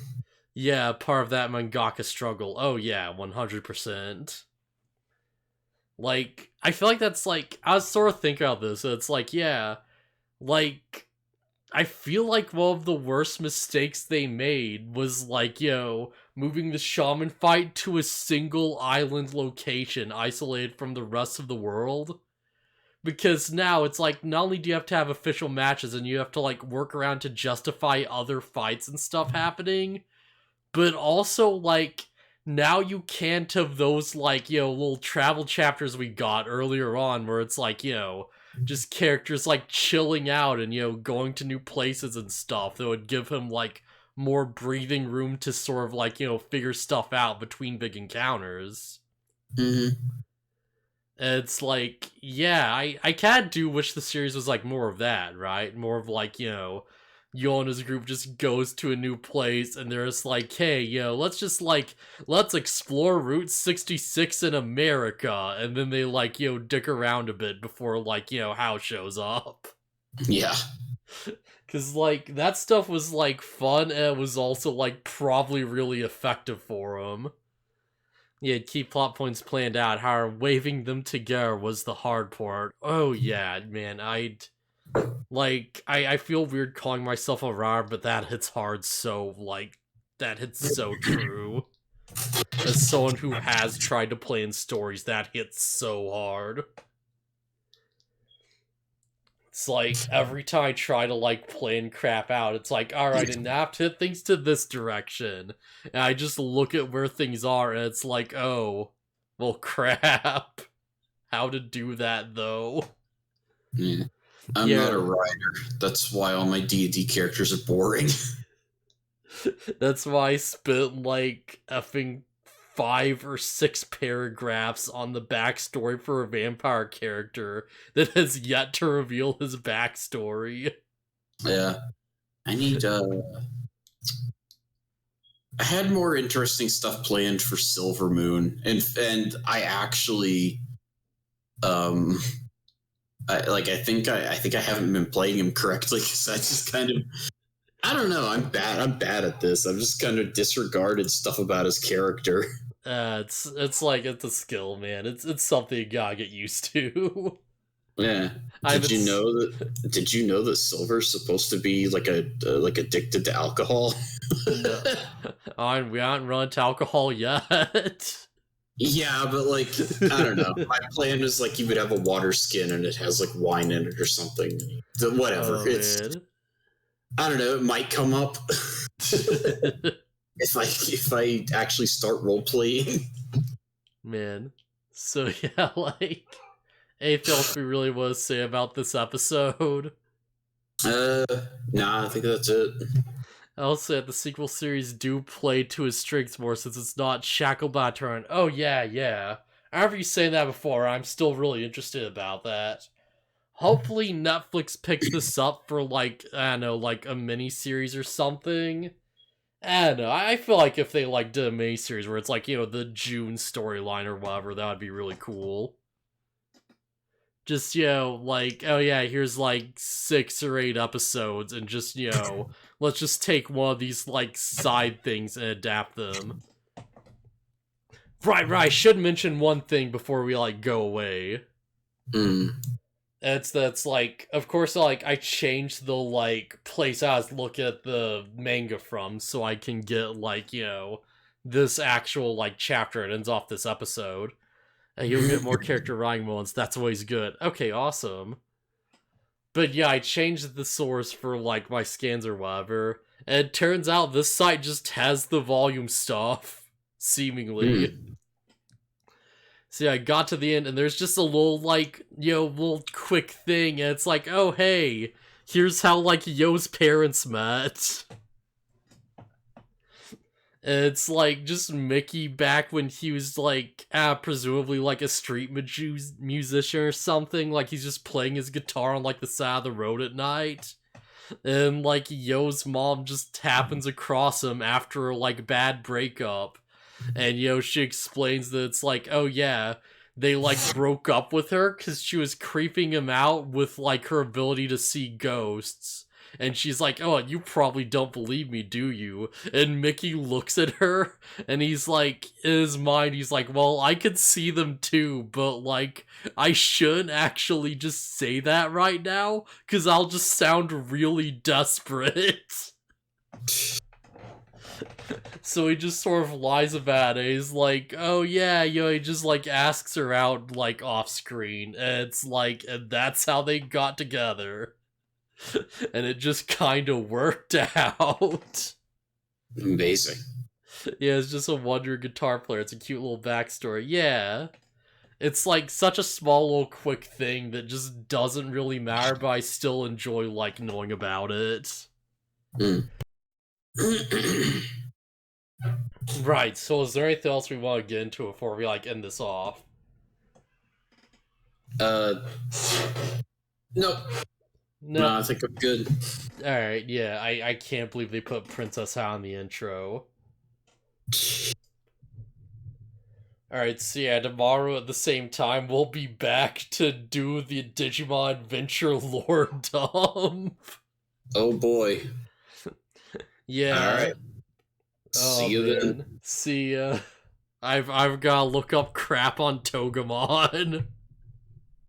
Yeah, part of that mangaka struggle. Oh yeah, 100%. Like, I feel like that's like I was sort of thinking about this. It's like, yeah, like I feel like one of the worst mistakes they made was like, moving the shaman fight to a single island location isolated from the rest of the world. Because now it's like, not only do you have to have official matches and you have to like work around to justify other fights and stuff happening, but also like, now you can't have those like, little travel chapters we got earlier on where it's like, just characters like chilling out and going to new places and stuff that would give him like more breathing room to sort of like figure stuff out between big encounters. Mm-hmm. And it's like, yeah, I kind of do wish the series was like more of that, right? More of like, Yo and his group just goes to a new place and they're just like, hey, let's explore Route 66 in America. And then they like, dick around a bit before like, House shows up. Yeah. Cause like that stuff was like fun and it was also like probably really effective for him. Yeah, key plot points planned out. However, waving them together was the hard part. Oh yeah, man, I feel weird calling myself a rar, but that hits hard so, like, that hits so true. As someone who has tried to plan stories, that hits so hard. It's like, every time I try to, like, plan crap out, it's like, alright, and now I have to hit things to this direction. And I just look at where things are, and it's like, oh, well, crap. How to do that, though. Yeah. I'm not a writer. That's why all my D&D characters are boring. That's why I spent like effing 5 or 6 paragraphs on the backstory for a vampire character that has yet to reveal his backstory. Yeah. I need I had more interesting stuff planned for Silver Moon, and I actually I think I haven't been playing him correctly because I just kind of, I don't know. I'm bad at this. I've just kind of disregarded stuff about his character. It's like it's a skill, man. It's something you gotta get used to. Yeah. Did you know that? Did you know that Silver's supposed to be like addicted to alcohol? No, we aren't run to alcohol yet. Yeah, but like I don't know. My plan is like you would have a water skin and it has like wine in it or something. Whatever. Oh, It's man. I don't know. It might come up if I actually start role playing. Man. So yeah, like anything else we really want to say about this episode? Nah, I think that's it. I'll say that the sequel series do play to his strengths more since it's not shackled by a turn. Oh yeah, yeah. After you say that before, I'm still really interested about that. Hopefully Netflix picks this up for like, I don't know, like a mini series or something. I don't know. I feel like if they like did a mini series where it's like, the June storyline or whatever, that would be really cool. Just, like, oh yeah, here's like 6 or 8 episodes and just, let's just take one of these like side things and adapt them. Right, I should mention one thing before we like go away. That's like, of course, like I changed the like place I was looking at the manga from so I can get like, this actual like chapter. It ends off this episode. And you'll get more character writing moments. That's always good. Okay, awesome. But yeah, I changed the source for like my scans or whatever. And it turns out this site just has the volume stuff, seemingly. So yeah, I got to the end and there's just a little like, little quick thing. And it's like, oh hey, here's how like Yo's parents met. It's like just Mickey back when he was like, presumably like a street musician or something. Like he's just playing his guitar on like the side of the road at night. And like Yo's mom just happens across him after a like bad breakup. And she explains that it's like, oh yeah, they like broke up with her because she was creeping him out with like her ability to see ghosts. And she's like, oh, you probably don't believe me, do you? And Mickey looks at her, and he's like, in his mind, he's like, well, I could see them too, but like, I shouldn't actually just say that right now, because I'll just sound really desperate. So he just sort of lies about it. He's like, oh yeah, he just like asks her out like off screen. And it's like, and that's how they got together. And it just kind of worked out. Amazing. Yeah, it's just a wonder guitar player. It's a cute little backstory. Yeah. It's like such a small little quick thing that just doesn't really matter, but I still enjoy like knowing about it. Right, so is there anything else we want to get into before we like end this off? Nope. No, I think I'm good. Alright, yeah, I can't believe they put Princess Ha in the intro. Alright, so yeah, tomorrow at the same time, we'll be back to do the Digimon Adventure lore dump. Oh boy. Yeah. Alright. See you then. See ya. I've gotta look up crap on Togemon.